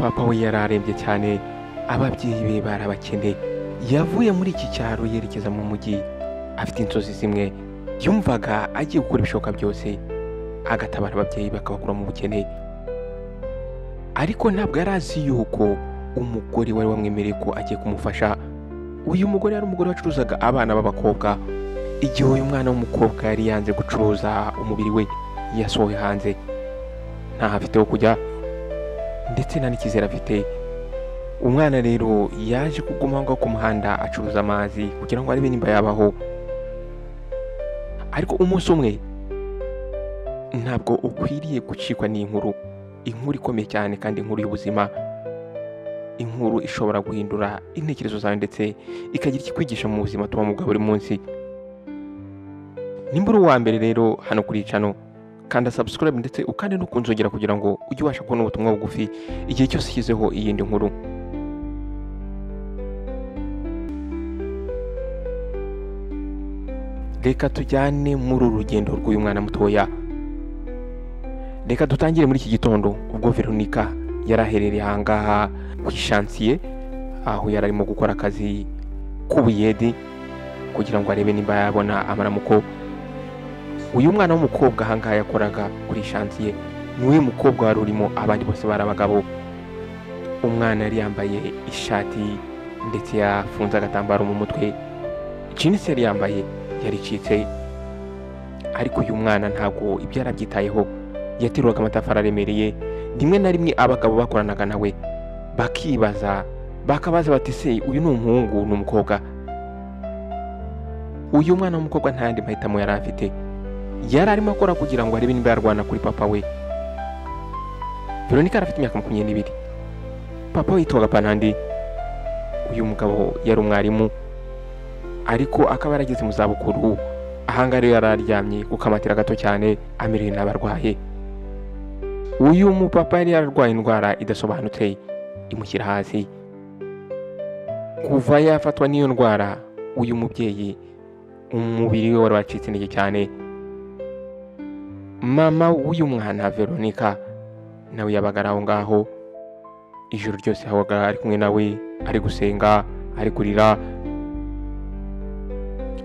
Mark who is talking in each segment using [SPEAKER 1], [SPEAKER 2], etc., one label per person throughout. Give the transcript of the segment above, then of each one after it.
[SPEAKER 1] papa we yararembye cyane, ababyeyi be barabakene. Yavuye muri iki cyaro yerekeza mu mujyi afite inzozi zimwe, yumvaga agiye gukora ibishoboka byose agatabara ababyeyi bakabakura mu bukene. Ariko ntabwo yari azi yuko umugore wari wamwemereye ko agiye kumufasha. Uyu mugore yari umugore wacuruzaga abana b'abakobwa. Igihe uyu mwana w'umukobwa yari yanze gucuruza umubiri we, yasohoye hanze, ntaho afite ho kujya ndetse nta n'icyizere afite. Umwana rero yaje kuguma aho ku muhanda acuruza amazi kugira ngo arebe nimba yabaho. Ariko umunsi umwe, ntabwo ukwiriye gucikwa n'inkuru ikomeye cyane kandi inkuru y'ubuzima, inkuru ishobora guhindura intekerezo zawe ndetse ikagira ikikwigisha mu buzima tubamo bwa buri munsi. Nimba uri uwa mbere rero hano kuri channel, kanda subscribe ndetse ukande no kunzogera kugira ngo ujye ubasha kubona ubutumwa bugufi igihe cyose shyizeho iyindi nkuru. Reka tujyane muri uru rugendo rw'uyu mwana mutoya. Reka dutangire muri iki gitondo ubwo Veronica yaraherereye ahangaha ku ishansiye, aho yari arimo gukora akazi k'ubuyedi kugira ngo arebe nimba yabona amaramuko. Uyu mwana w'umukobwa ahangaha yakoraga kuri ishansiye niwe mukobwa wari urimo, abandi bose bari abagabo. Umwana yari yambaye ishati ndetse yafunze agatambaro mu mutwe, jeans yari yambaye yaricitse. Ariko uyu mwana ntabwo ibyo yarabyitayeho, yateruraga amatafari aremereye. Rimwe na rimwe abagabo bakoranaga nawe bakabaza bati se uyu ni umuhungu ni umukobwa? Uyu mwana w'umukobwa nta yandi mahitamo yari afite, yari arimo akora kugira ngo arebe nimba yarwana kuri papa we. Veronica arafite imyaka 22, papa we yitwaga Panandi. Uyu mugabo yari umwarimu ariko akaba yarageze mu zabukuru. Ahangaha rero yari aryamye ku kamatera gato cyane amerewe n'abarwaye. Uyu mupapa yari yararwaye indwara idasobanutse imushyira hasi. Kuva yafatwa n'iyo ndwara, uyu mubyeyi umubiri we wari wacitse intege cyane. Mama w'uyu mwana Veronica nawe yabaga aho ngaho ijoro ryose, habaga ari kumwe nawe, ari gusenga, ari kurira.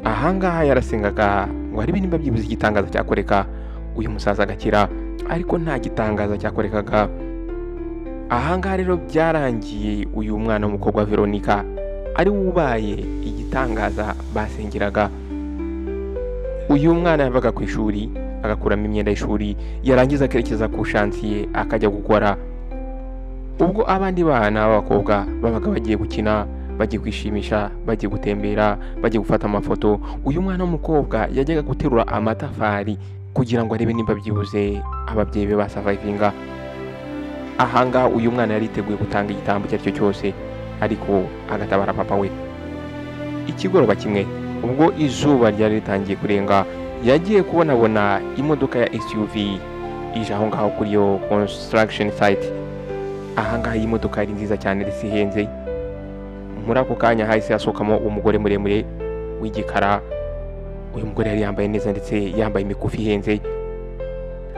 [SPEAKER 1] Ahangaha yarasengaga ngo arebe nimba byibuze igitangaza cyakoreka uyu musaza agakira, ariko nta gitangaza cyakorekaga. Ahangaha rero byarangiye uyu mwana w'umukobwa wa Veronica ari ubaye igitangaza basengeraga. Uyu mwana yavaga ku ishuri agakuramo imyenda y'ishuri, yarangiza akerekeza ku shansiye akajya gukora. Ubwo abandi bana b'abakobwa babaga bagiye gukina, bagiye kwishimisha, bagiye gutembera, bagiye gufata amafoto, uyu mwana w'umukobwa yajyaga guterura amatafari kugira ngo arebe nimba byibuze ababyeyi be basavayivinga. Ahangaha uyu mwana yari yiteguye gutanga igitambo icyo ari cyo cyose, ariko agatabara papa we. Ikigoroba kimwe ubwo izuba ryari ritangiye kurenga, yagiye kubona imodoka ya SUV ije aho ngaho kuri yo construction site. Ahangaha iyi modoka yari nziza cyane ndetse ihenze. Muri ako kanya hahise hasohokamo umugore muremure w'igikara. Uyu mugore yari yambaye neza ndetse yambaye imikufi ihenze.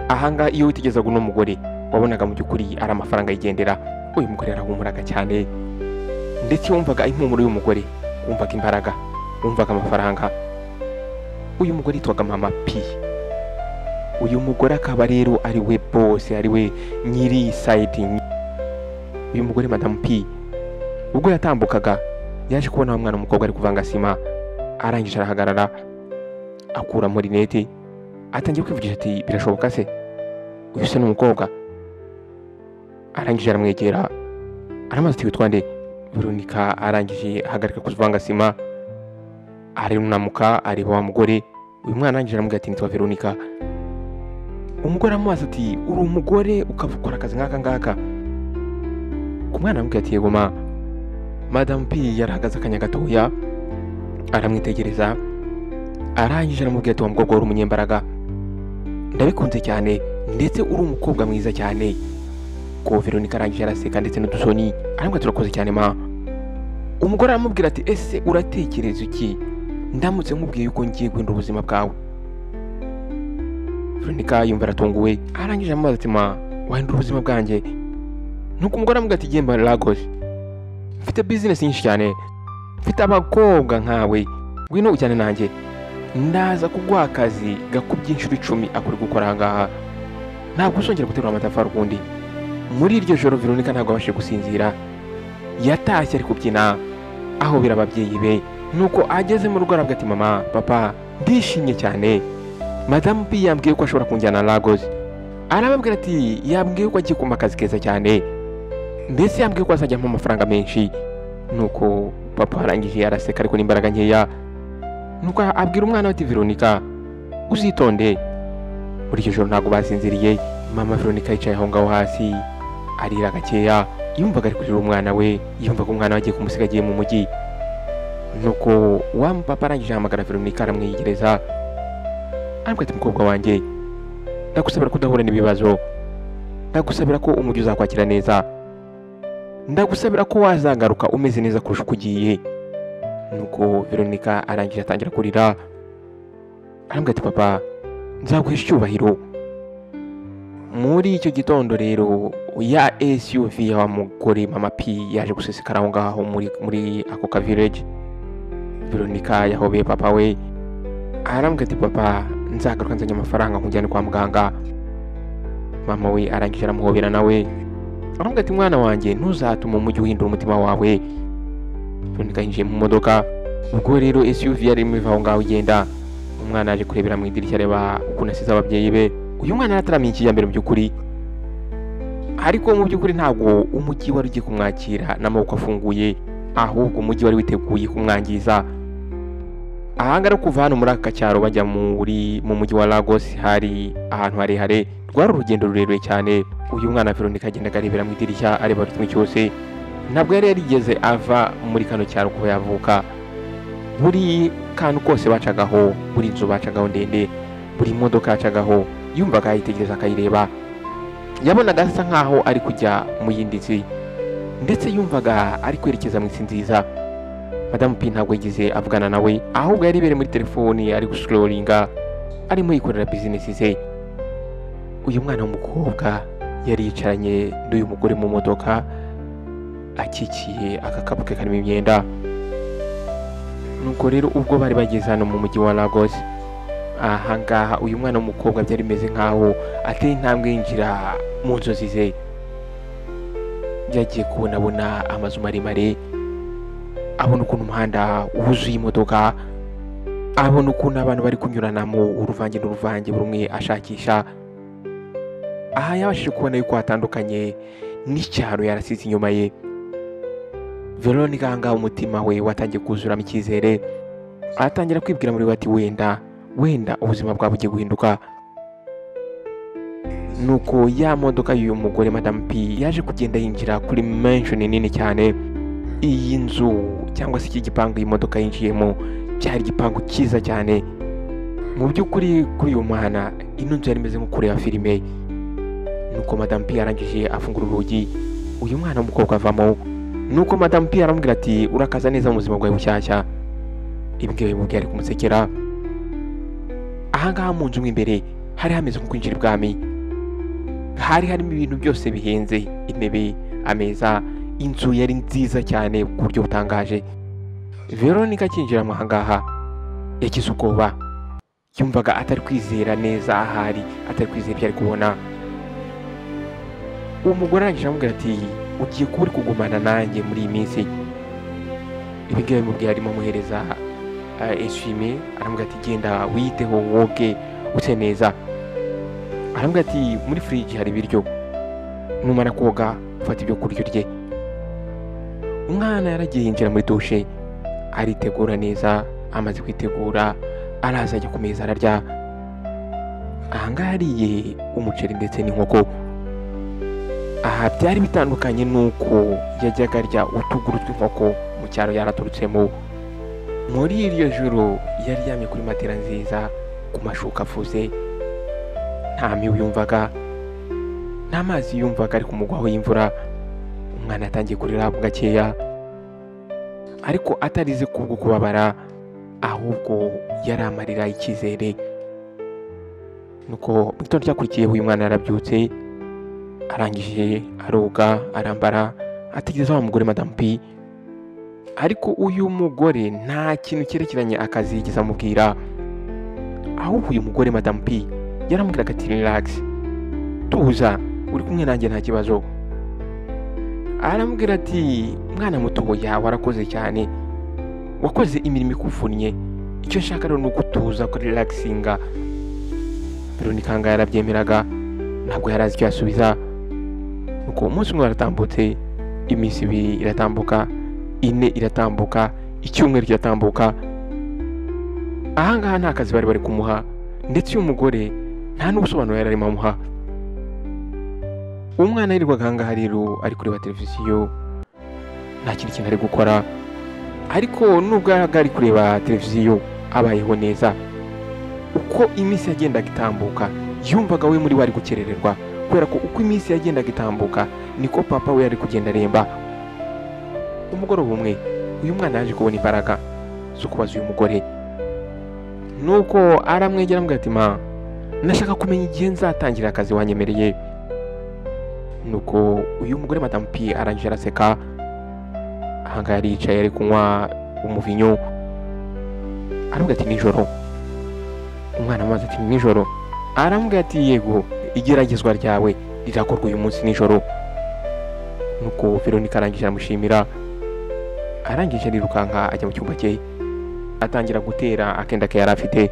[SPEAKER 1] Ahangaha iyo witegerezaga uno mugore wabonaga mu by'ukuri ari amafaranga yigendera. Uyu mugore yarahumuraga cyane ndetse wumvaga impumuro y'umugore, wumvaga imbaraga, wumvaga amafaranga. Uyu mugore yitwaga Mama P. Uyu mugore akaba rero ari we boss, ari we nyiri site. Uyu mugore Madam P ubwo yatambukaga yaje kubona umwana w'umukobwa ari kuvanga sima. Arangije arahagarara, akura muri rinete, atangiye kwivugisha ati birashoboka se uyu se n'umukobwa? Arangije aramwegera, aramaze ati witwa nde? Veronica. Arangije ahagarika kuvanga sima, arirunamuka areba wa mugore. Uyu mwana arangije aramubwira ati nitwa Veronica. Umugore amubaza ati uri umugore ukavukora akazi nk'aka ngaka? Ku mwana aramubwira ati yego ma. Madam P yarahagaze akanya gatoya aramwitegereza, arangije aramubwira ati wa mukobwa uri umunyembaraga, ndabikunze cyane ndetse uri umukobwa mwiza cyane. Ko Veronica arangije araseka ndetse n'udusoni, aramubwira turakoze cyane ma. Umugore aramubwira ati ese uratekereza iki ndamutse nkubwiye yuko ngiye guhindura ubuzima bwawe? Veronica yumva aratunguwe, arangije amubaza ati ma wahindura ubuzima bwanjye? nuko umugore aramubwira ati gemba Lagos, mfite business nyinshi cyane, mfite abakobwa nkawe, ngwino ujyane nanjye, ndaza kuguha akazi gakubye inshuro 10 akuri gukora ahangaha, ntabwo uzongera guterura amatafari ukundi. Muri iryo joro Veronica ntabwo abashije gusinzira, yatashye ari kubyina aho bira ababyeyi be. Nuko ageze mu rugo aravuga ati mama, papa, ndishimye cyane, Madame P yambwiye ko ashobora kunjyana Lagos. Arababwira ati yambwiye ko agiye kumpa akazi keza cyane, mbese yambwiye ko azajya ampa amafaranga menshi. Nuko papa arangije araseka ariko n'imbaraga nkeya, nuko abwira umwana we ati Veronica, uzitonde. Muri iryo joro ntabwo basinziriye, mama Veronica yicaye aho ngaho hasi arira gakeya, yumvaga ari kurira umwana we, yumvaga umwana we agiye kumusiga agiye mu mujyi. Nuko wa papa arangije ahamagara Veronica aramwiyegereza, arambwira ati mukobwa wanjye, ndagusabira ko udahura n'ibibazo, ndagusabira ko umujyi uzakwakira neza, ndagusabira ko wazagaruka umeze neza kurusha uko ugiye. Nuko Veronica arangije atangira kurira, arambwira ati papa, nzaguhesha icyubahiro. Muri icyo gitondo rero ya SUV ya mugore mama P yaje gusesekara aho ngaho muri ako ka village. Veronica yahobeye papa we, arambwira ati papa, nzagaruka nzanye amafaranga nkujyane kwa muganga. Mama we arangije aramuhobera nawe, arambwira ati mwana wanjye, ntuzatuma umujyi uhindura umutima wawe. Veronica yinjiye mu modoka, ubwo rero SUV yari imwe aho ngaho igenda. Umwana aje kurebera mu idirishya areba ukuntu asize ababyeyi be. Uyu mwana yarataramiye ikijyambere mu by'ukuri, ariko mu by'ukuri ntabwo umujyi wari ugiye kumwakira n'amaboko afunguye, ahubwo umujyi wari witeguye kumwangiza. Ahangara kuva hano muri aka cyaro bajya mu mujyi wa Lagos hari ahantu harehare, rwari urugendo rurerure cyane. Uyu mwana Veronica agendaga arebera mu idirishya areba buri kimwe cyose, ntabwo yari yarigeze ava muri kano cyaro kuva yavuka. Buri kantu kose bacagaho, buri nzu bacagaho ndende, buri modoka yacagaho, yumvaga ayitegereza akayireba. Yabonaga asa nkaho ari kujya mu yindi nsi, ndetse yumvaga ari kwerekeza mu isi nziza. Madame P ntabwo yagize avugana nawe, ahubwo yari ibereye muri telefoni ari guscrollinga, arimo yikorera business ze. Uyu mwana w'umukobwa yari yicaranye n'uyu mugore mu modoka, akikiye akakapu ke karimo imyenda. Nuko rero ubwo bari bageze hano mu mujyi wa Lagos, ahangaha uyu mwana w'umukobwa byari bimeze nkaho ateye intambwe yinjira mu nzozi ze. Yagiye kubona amazu maremare, abona ukuntu umuhanda wuzuye imodoka, abona ukuntu abantu bari kunyuranamo uruvange n'uruvange, buri umwe ashakisha. Aha yabashije kubona yuko hatandukanye n'icyaro yarasize inyuma ye. Veronica ahangaha umutima we watangiye kuzuramo icyizere, atangira kwibwira muri we ati wenda ubuzima bwabo bugiye guhinduka. Nuko ya modoka y'uyu mugore Madame P yaje kugenda yinjira kuri mansion nini cyane. Iyi nzu cyangwa se iki gipangu iyi modoka yinjiyemo cyari igipangu cyiza cyane. Mu by'ukuri kuri uyu mwana ino nzu yari imeze nko kureba filime. Nuko Madame P arangije afungura urugi, uyu mwana w'umukobwa avamo. Nuko Madame P aramubwira ati urakaza neza mu buzima bwawe bushyashya. Ibyo bimubwiye ari kumusekera. Ahangaha mu nzu imbere hari hameze nko kwinjira ibwami, hari harimo ibintu byose bihenze, intebe, ameza. Inzu yari nziza cyane ku buryo butangaje. Veronica akinjira mu ahangaha yagize ubwoba, yumvaga atari kwizera neza ahari, atari kwizera ibyo ari kubona. Uwo mugore arangije aramubwira ati ugiye kuba uri kugumana nanjye muri iyi minsi. Ibi ngibi bimubwiye arimo amuhereza eswime, aramubwira ati genda wiyiteho woge use neza. Aramubwira ati muri fridge hari ibiryo, numara koga ufata ibyo kurya urye. Umwana yaragiye yinjira muri dushe, aritegura neza. Amaze kwitegura araza ajya ku meza ararya. Ahangaha hariye umuceri ndetse n'inkoko. Aha byari bitandukanye nuko yajyaga arya utuguru tw'inkoko mu cyaro yaraturutsemo. Muri iryo joro yari yamye kuri matera nziza ku mashuka afuze, nta mibu yumvaga, nta mazi yumvaga ari kumugwaho y'imvura. Umwana yatangiye kurira gakeya, ariko atarize kubwo kubabara, ahubwo yari amarira icyizere. Nuko mu gitondo cyakurikiye uyu mwana yarabyutse, arangije aroga arambara ategereza wa mugore Madame P, ariko uyu mugore nta kintu cyerekeranye akazi yigeze amubwira, ahubwo uyu mugore Madame P yaramubwiraga ati relax, tuza uri kumwe nanjye nta kibazo. Aramubwira ati mwana mutoya warakoze cyane, wakoze imirimo ikuvunnye, icyo nshaka rero ni ugutuza ko relaxinga. Veronica nga yarabyemeraga, ntabwo yarazi icyo yasubiza. Nuko umunsi umwe waratambutse, iminsi 2 iratambuka, 4 iratambuka, icyumweru kiratambuka. Ahangaha nta kazi bari kumuha, ndetse uyu mugore nta n'ubusobanuro yari arimo amuha. Umwana yirirwaga ahangaha rero ari kureba televiziyo, nta kindi kintu ari gukora, ariko nubwo ari kureba televiziyo abayeho neza. Uko iminsi yagendaga itambuka yumvaga we muri wari gukerererwa, kubera ko uko iminsi yagendaga itambuka niko papa we yari kugenda aremba. Umugoroba umwe uyu mwana yaje kubona imbaraga zo kubaza uyu mugore, nuko aramwegera amubwira ati ma, nashaka kumenya igihe nzatangira akazi wanyemereye. Nuko uyu mugore Madame P arangije araseka, ahangaha yari yicaye ari kunywa umuvinyo, aramubwira ati nijoro. Umwana amaze ati nijoro, aramubwira ati yego, igeragezwa ryawe rirakorwa uyu munsi nijoro. Nuko Veronica arangije aramushimira, arangije arirukanka ajya mu cyumba cye, atangira gutera akenda ke yari afite.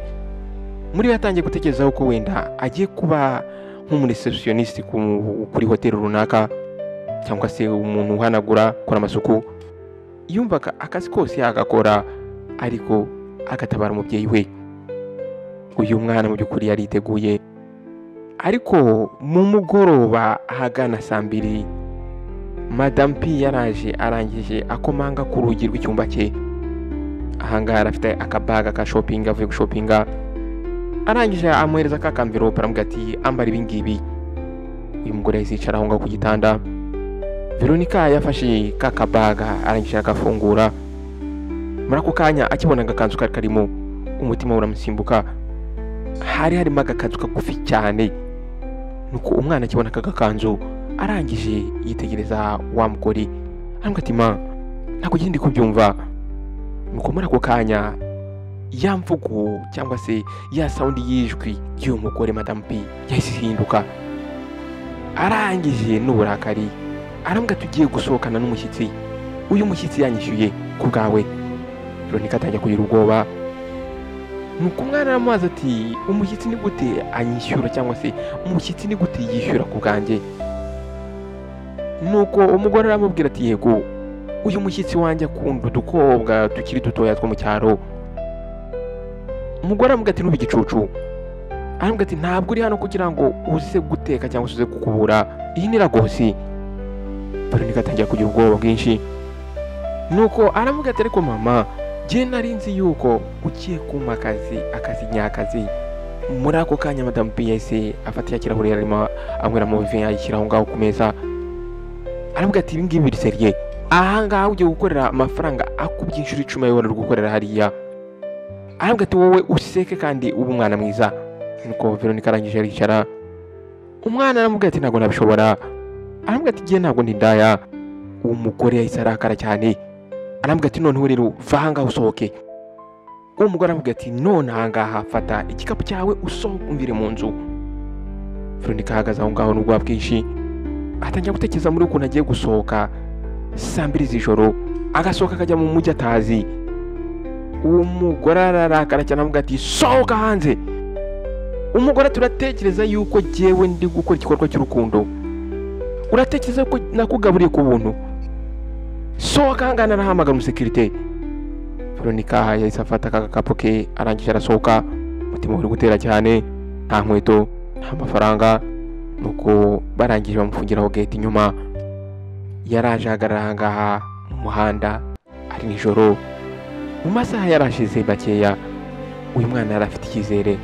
[SPEAKER 1] Muri we yatangiye gutekerezaho ko wenda agiye kuba nk'umureceptioniste kuri hoteli runaka, cyangwa se umuntu uhanagura ukora amasuku. Yumvaga akazi kose yagakora, ariko agatabara umubyeyi we. Uyu mwana mu by'ukuri yariteguye, ariko mu mugoroba ahagana 2:00 Madame P yaraje arangije akomanga ku rugi rw'icyumba cye. Ahangaha arafite akabaga ka shopping, avuye gushopinga. Arangije amuhereza ka kamvirope, aramubwira ati ambara ibi ngibi. Uyu mugore yahise yicara aho ngaho ku gitanda. Veronica yafashe ka kabaga arangije agafungura. Muri ako kanya akibona agakanzu kari karimo, umutima uramusimbuka. Hari harimo agakanzu kagufi cyane. Nuko umwana akibona aka gakanzu arangije yitegereza wa mugore, aramubwira ati ma, ntabwo ndi kubyumva. Nuko muri ako kanya ya mvugo cyangwa se ya sound y'ijwi y'uyu mugore Madame P yahise ihinduka. Arangije n'uburakari arambwira ati ugiye gusohokana n'umushyitsi, uyu mushyitsi yanyishyuye ku bwawe. Veronica atangiye kugira ubwoba. Nuko umwana aramubaza ati umushyitsi ni gute anyishyura, cyangwa se umushyitsi ni gute yishyura ku bwanjye? Nuko umugore aramubwira ati yego, uyu mushyitsi wanjye akunda udukobwa tukiri dutoya two mu cyaro. Umugore aramubwira ati ntubigicucu. Aramubwira ati ntabwo uri hano kugira ngo uze guteka cyangwa se uze kukubura, iyi ni Lagos. Veronica atangiye kugira ubwoba bwinshi. Nuko aramubwira ati ariko mama, jye nari nzi yuko ugiye kumpa akazi nyakazi. Muri ako kanya Madame P yahise afata ya kirahure yarimo anywera mu vin ayishyira aho ngaho ku meza. Aramubwira ati ibi ngibi biri seriye, ahangaha ugiye gukorera amafaranga akubye inshuro 10 y'uwari uri gukorera hariya. Aramubwira ati wowe useke kandi uba umwana mwiza. Nuko Veronica arangije aricara. Umwana aramubwira ati ntabwo nabishobora. Aramubwira ati jye ntabwo ndi ndaya. Uwo mugore yahise arakara cyane. Aramubwira ati noneho rero va ahangaha usohoke. Uwo mugore aramubwira ati none ahangaha fata igikapu cyawe usohoke umvire mu nzu. Veronica ahagaze aho ngaho n'ubwoba bwinshi, atangira gutekereza muri ukuntu agiye gusohoka 2:00 z'ijoro, agasohoka akajya mu mujyi atazi. Uwo mugore ararakara cyane aramubwira ati sohoka hanze. Umugore turatekereza yuko jyewe ndi gukora igikorwa cy'urukundo, uratekereza ko nakugaburiye ku buntu? Sohoka hangana arahamagara umusekirite. Veronica yahise afata agakapu ke arangije arasohoka, umutima uri gutera cyane, nta nkweto nta mafaranga. Nuko barangije bamufungiraho gate inyuma. Yaraje ahagarara ahangaha mu muhanda ari nijoro. Mu masaha yarashize bakeya uyu mwana yari afite icyizere,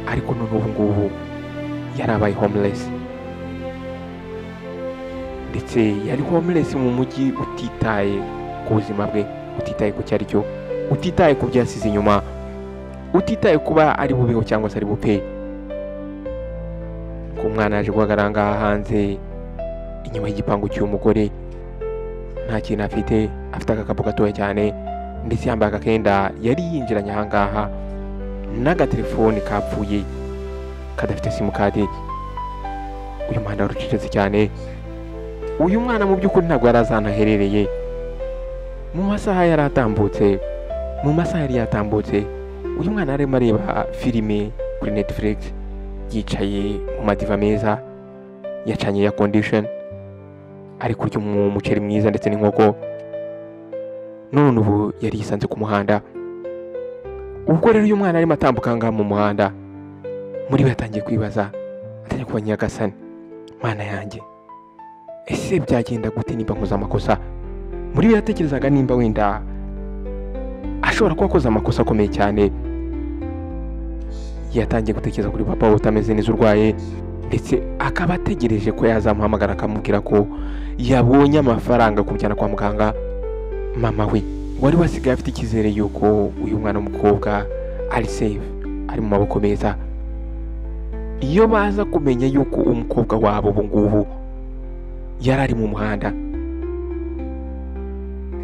[SPEAKER 1] ariko none ubu ngubu yarabaye homeless. Ndetse yari homeless mu mujyi, utitaye ku buzima bwe, utitaye ku cyari cyo, utitaye ku byasize inyuma, utitaye kuba ari bubeho cyangwa se ari bupe. Ko umwana yaje guhagarara hanze inyuma y'igipangu cy'uyu mugore. Nta kintu afite agakapu gatoya cyane ndetse yambaye agakenda yari yinjiranye ahangaha n'agatelefoni kapfuye kadafite simukadi. Uyu muhanda warucecetse cyane. Uyu mwana mu by'ukuri ntabwo yari azi ahantu aherereye. Mu masaha yari yatambutse uyu mwana arimo areba filime kuri Netflix yicaye mu madiva meza yacanye ya condition, ari kurya umuceri mwiza ndetse n'inkoko. None ubu yari yisanze ku muhanda. Ubwo rero uyu mwana arimo atambuka ngaha mu muhanda, muri we yatangiye kwibaza, atangiye kuba nyagasani, mana yanjye, ese byagenda gute nimba nkoze amakosa? Muri we yatekerezaga nimba wenda ashobora kuba akoze amakosa akomeye cyane. Yatangiye gutekereza kuri papa we utameze neza urwaye, ndetse akaba ategereje ko yazamuhamagara akamubwira ko yabonye amafaranga kumujyana kwa muganga. Mama we wari wasigaye afite icyizere yuko uyu mwana w'umukobwa ari safe, ari mu maboko meza. Iyo baza kumenya yuko umukobwa wabo ubu ngubu yari ari mu muhanda,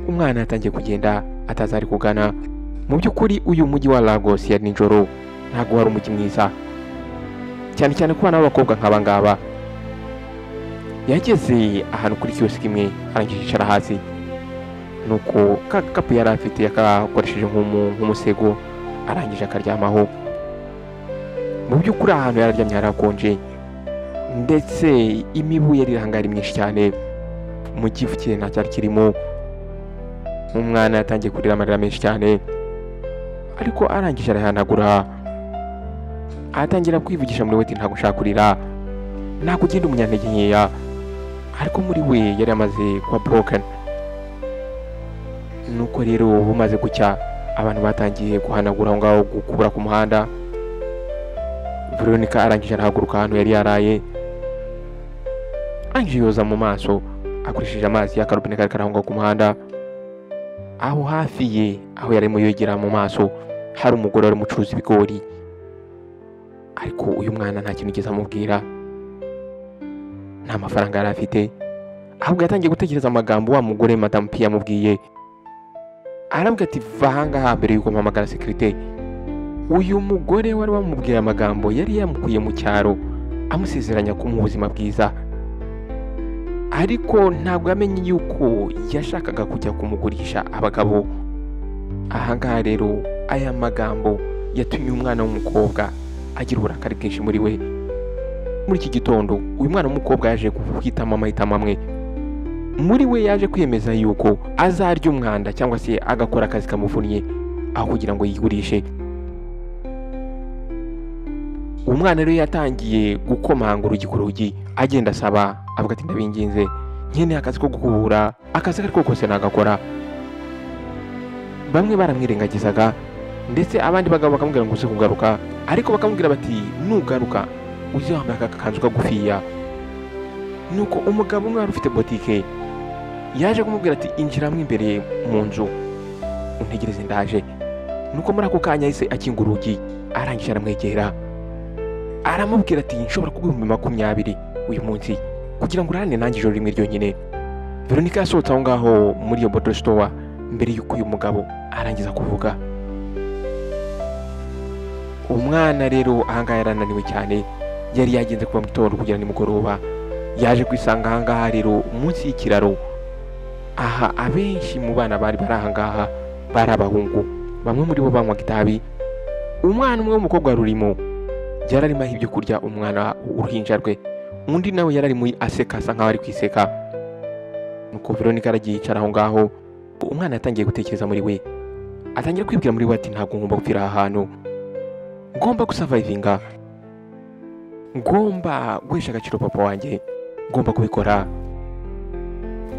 [SPEAKER 1] umwana yatangiye kugenda atazi ari kugana. Mu by'ukuri uyu mujyi wa Lagos ya nijoro ntabwo wari umujyi mwiza, cyane cyane ku bana b'abakobwa nk'aba ngaba. Yageze ahantu kuri kiyosiki imwe arangije yicara hasi, nuko ka gakapu yari afite yakakoresheje nk'umusego arangije akaryamaho. Mu by'ukuri ahantu yararyamye harakonje ndetse imibu yari irahangara myinshi cyane. Mu gifu cye nta cyari kirimo. Umwana yatangiye kurira amarira menshi cyane, ariko arangije arahanagura, atangira kwivugisha muri we ati ntabwo nshaka kurira, ntabwo ugenda umunyantege nkeya. Ariko muri we yari amaze kuba broken. Nuko rero bumaze gucya abantu batangiye guhanagura aho ngaho gukubura ku muhanda. Veronica arangije arahaguruka ahantu yari yaraye, arangije yoza mu maso akoresheje amazi y'akarobine kari kari aho ngaho ku muhanda. Aho hafi ye aho yarimo yogera mu maso hari umugore wari umucuruzi ibigori, ariko uyu mwana nta kintu yigeze amubwira, nta mafaranga yari afite. Ahubwo yatangiye gutekereza amagambo wa mugore Madame P yamubwiye. Arambwira ati va ahangaha mbere yuko mpamagara sekirite. Uyu mugore wari wamubwiye amagambo yari yamukuye mu cyaro amusezeranya kumuha ubuzima bwiza, ariko ntabwo yamenye yuko yashakaga kujya kumugurisha abagabo. Ahangaha rero aya magambo yatumye umwana w'umukobwa agira uburakari bwinshi muri we. Muri iki gitondo uyu mwana w'umukobwa yaje guhitamo amahitamo amwe. Muri we yaje kwiyemeza yuko azarya umwanda cyangwa se agakora akazi kamuvunnye aho kugira ngo yigurishe. Umwana rero yatangiye gukomanga urugi ku rugi agenda asaba, avuga ati ndabinginze nkeneye akazi ko gukubura, akazi ariko kose nagakora. Bamwe baramwirengagizaga ndetse abandi bagabo bakamubwira ngo uze kugaruka, ariko bakamubwira bati nugaruka uze wambaye aka kanzu kagufiya. Nuko umugabo umwe wari ufite botike yaje kumubwira ati injiramo imbere mu nzu untegereze ndaje. Nuko muri ako kanya yahise akinga urugi, arangije aramwegera aramubwira ati nshobora kuguha 20 uyu munsi kugira ngo urane nanjye ijoro rimwe ryonyine. Veronica yasohotse aho ngaho muri iyo bottle store mbere yuko uyu mugabo arangiza kuvuga. Umwana rero ahangaha yarananiwe cyane, yari yagenze kuva mu gitondo kugera nimugoroba. Yaje kwisanga ahangaha rero munsi y'ikiraro. Aha abenshi mu bana bari ahangaha bari abahungu, bamwe muri bo banywaga itabi. Umwana umwe w'umukobwa rurimo yararimo ibyo kurya umwana uruhinja rwe, undi nawe yararimo aseka asa nkaho ari kwiseka. Nuko Veronica aragiye yicara aho ngaho. Umwana yatangiye gutekereza muri we, atangira kwibwira muri we ati ntabwo ngomba gupfira aha hantu, ngomba gusurvivinga, ngomba guhesha agaciro papa wanjye, ngomba kubikora.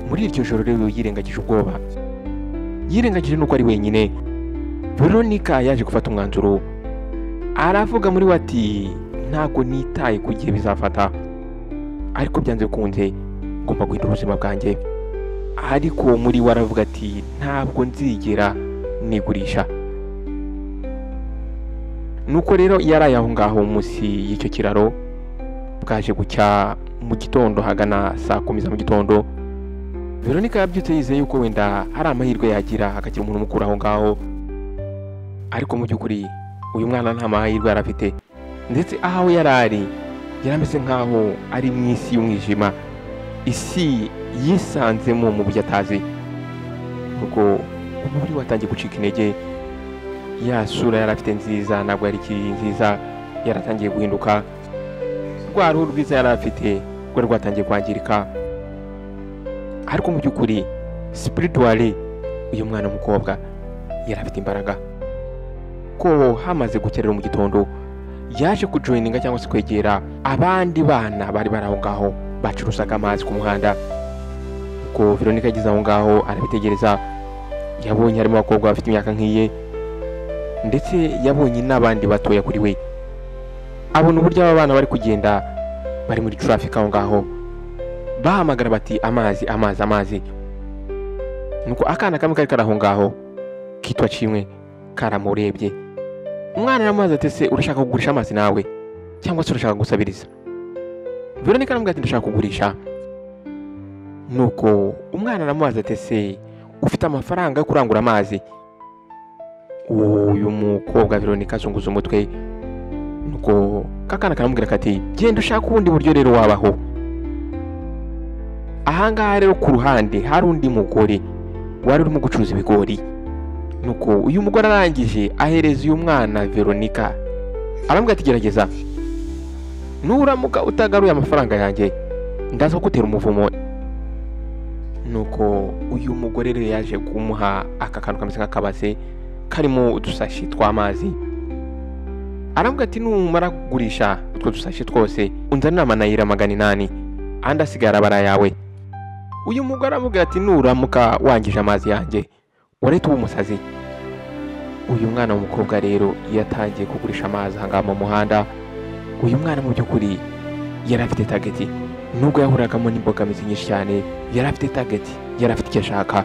[SPEAKER 1] Muri iryo joro rero yirengagije ubwoba, yirengagije nuko ari wenyine. Veronica yaje gufata umwanzuro, aravuga muri we ati ntabwo nitaye ku gihe bizafata, ariko byanze bikunze ngomba guhindura ubuzima bwanjye. Ariko muri we aravuga ati ntabwo nzigera nigurisha. Nuko rero yaraye aho ngaho munsi y'icyo kiraro. Bwaje gucya mu gitondo hagana saa 10 za mu gitondo. Veronica yabyutse yizeye yuko wenda hari amahirwe yagira akagira umuntu mukuru aho ngaho, ariko mu by'ukuri uyu mwana nta mahirwe yarafite, ndetse aho yarari yarameze nkaho ari mu isi y'umwijima, isi yisanzemo mu buryo atazi. Nuko umubiri watangiye gucika intege, ya sura yarafite nziza ntabwo yari ikiri nziza, yaratangiye guhinduka, rwa ruhu rwiza yarafite rwo rwatangiye kwangirika. Ariko mu by'ukuri spiritually uyu mwana w'umukobwa yarafite imbaraga, ko hamaze gukerera mu gitondo yaje kujoininga cyangwa se kwegera abandi bana bari baraho ngaho bacuruzaga amazi ku muhanda. Uko Veronica yageze aho ngaho arabitegereza, yabonye harimo abakobwa bafite imyaka nk'iye, ndetse yabonye n'abandi batoya kuri we. Abona uburyo aba bana bari kugenda bari muri traffic aho ngaho bahamagara bati amazi amazi amazi. Nuko akana kamwe kari karaho ngaho kitwa Cimwe karamurebye. Umwana aramubaza ati se urashaka kugurisha amazi nawe cyangwa se urashaka gusabiriza? Veronica aramubwira ati ndashaka kugurisha. Nuko umwana aramubaza ati se ufite amafaranga yo kurangura amazi? Uyu mukobwa Veronica azunguza umutwe. Nuko kakana karamubwira kati genda ushaka ubundi buryo rero wabaho. Ahangaha rero ku ruhande hari undi mugore wari urimo gucuruza ibigori. Nuko uyu mugore arangije ahereza uyu mwana Veronica, aramubwira ati gerageza, nuramuka utagaruye amafaranga yanjye ndaza kugutera umuvumo. Nuko uyu mugore rero yaje kumuha aka kantu kameze nk'akabase karimo udusashi tw'amazi. Aramubwira ati numara kugurisha utwo dusashi twose unzanira amanayira 800 andi asigara bara yawe. Uyu mugore aramubwira ati nuramuka wangije amazi yanjye urahita uba umusazi. Uyu mwana w'umukobwa rero yatangiye kugurisha amazi ahangaha mu muhanda. Uyu mwana mu by'ukuri yari afite target, nubwo yahuragamo n'imbogamizi nyinshi cyane, yari afite target, yari afite icyo ashaka.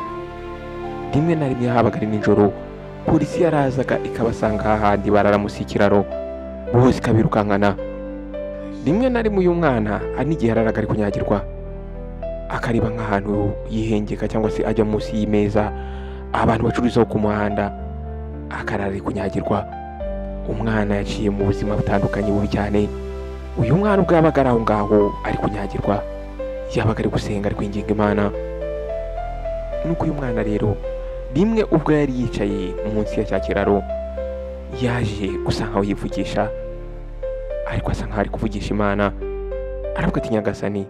[SPEAKER 1] Rimwe na rimwe habaga ari nijoro, polisi yarazaga ikabasanga hahandi bararamusi ikiraro, bose ikabirukankana. Rimwe na rimwe uyu mwana hari n'igihe yararaga ari kunyagirwa, akariba nk'ahantu yihengeka cyangwa se ajya munsi y'imeza abantu bacururizaho ku muhanda, akarara ari kunyagirwa. Umwana yaciye mu buzima butandukanye bubi cyane. Uyu mwana ubwo yabaga ari aho ngaho ari kunyagirwa, yabaga ari gusenga ari kwinginga Imana. Nuko uyu mwana rero rimwe ubwo yari yicaye munsi ya cya kiraro yaje gusa nkaho yivugisha, ariko asa nkaho ari kuvugisha Imana. Aravuga ati Nyagasani,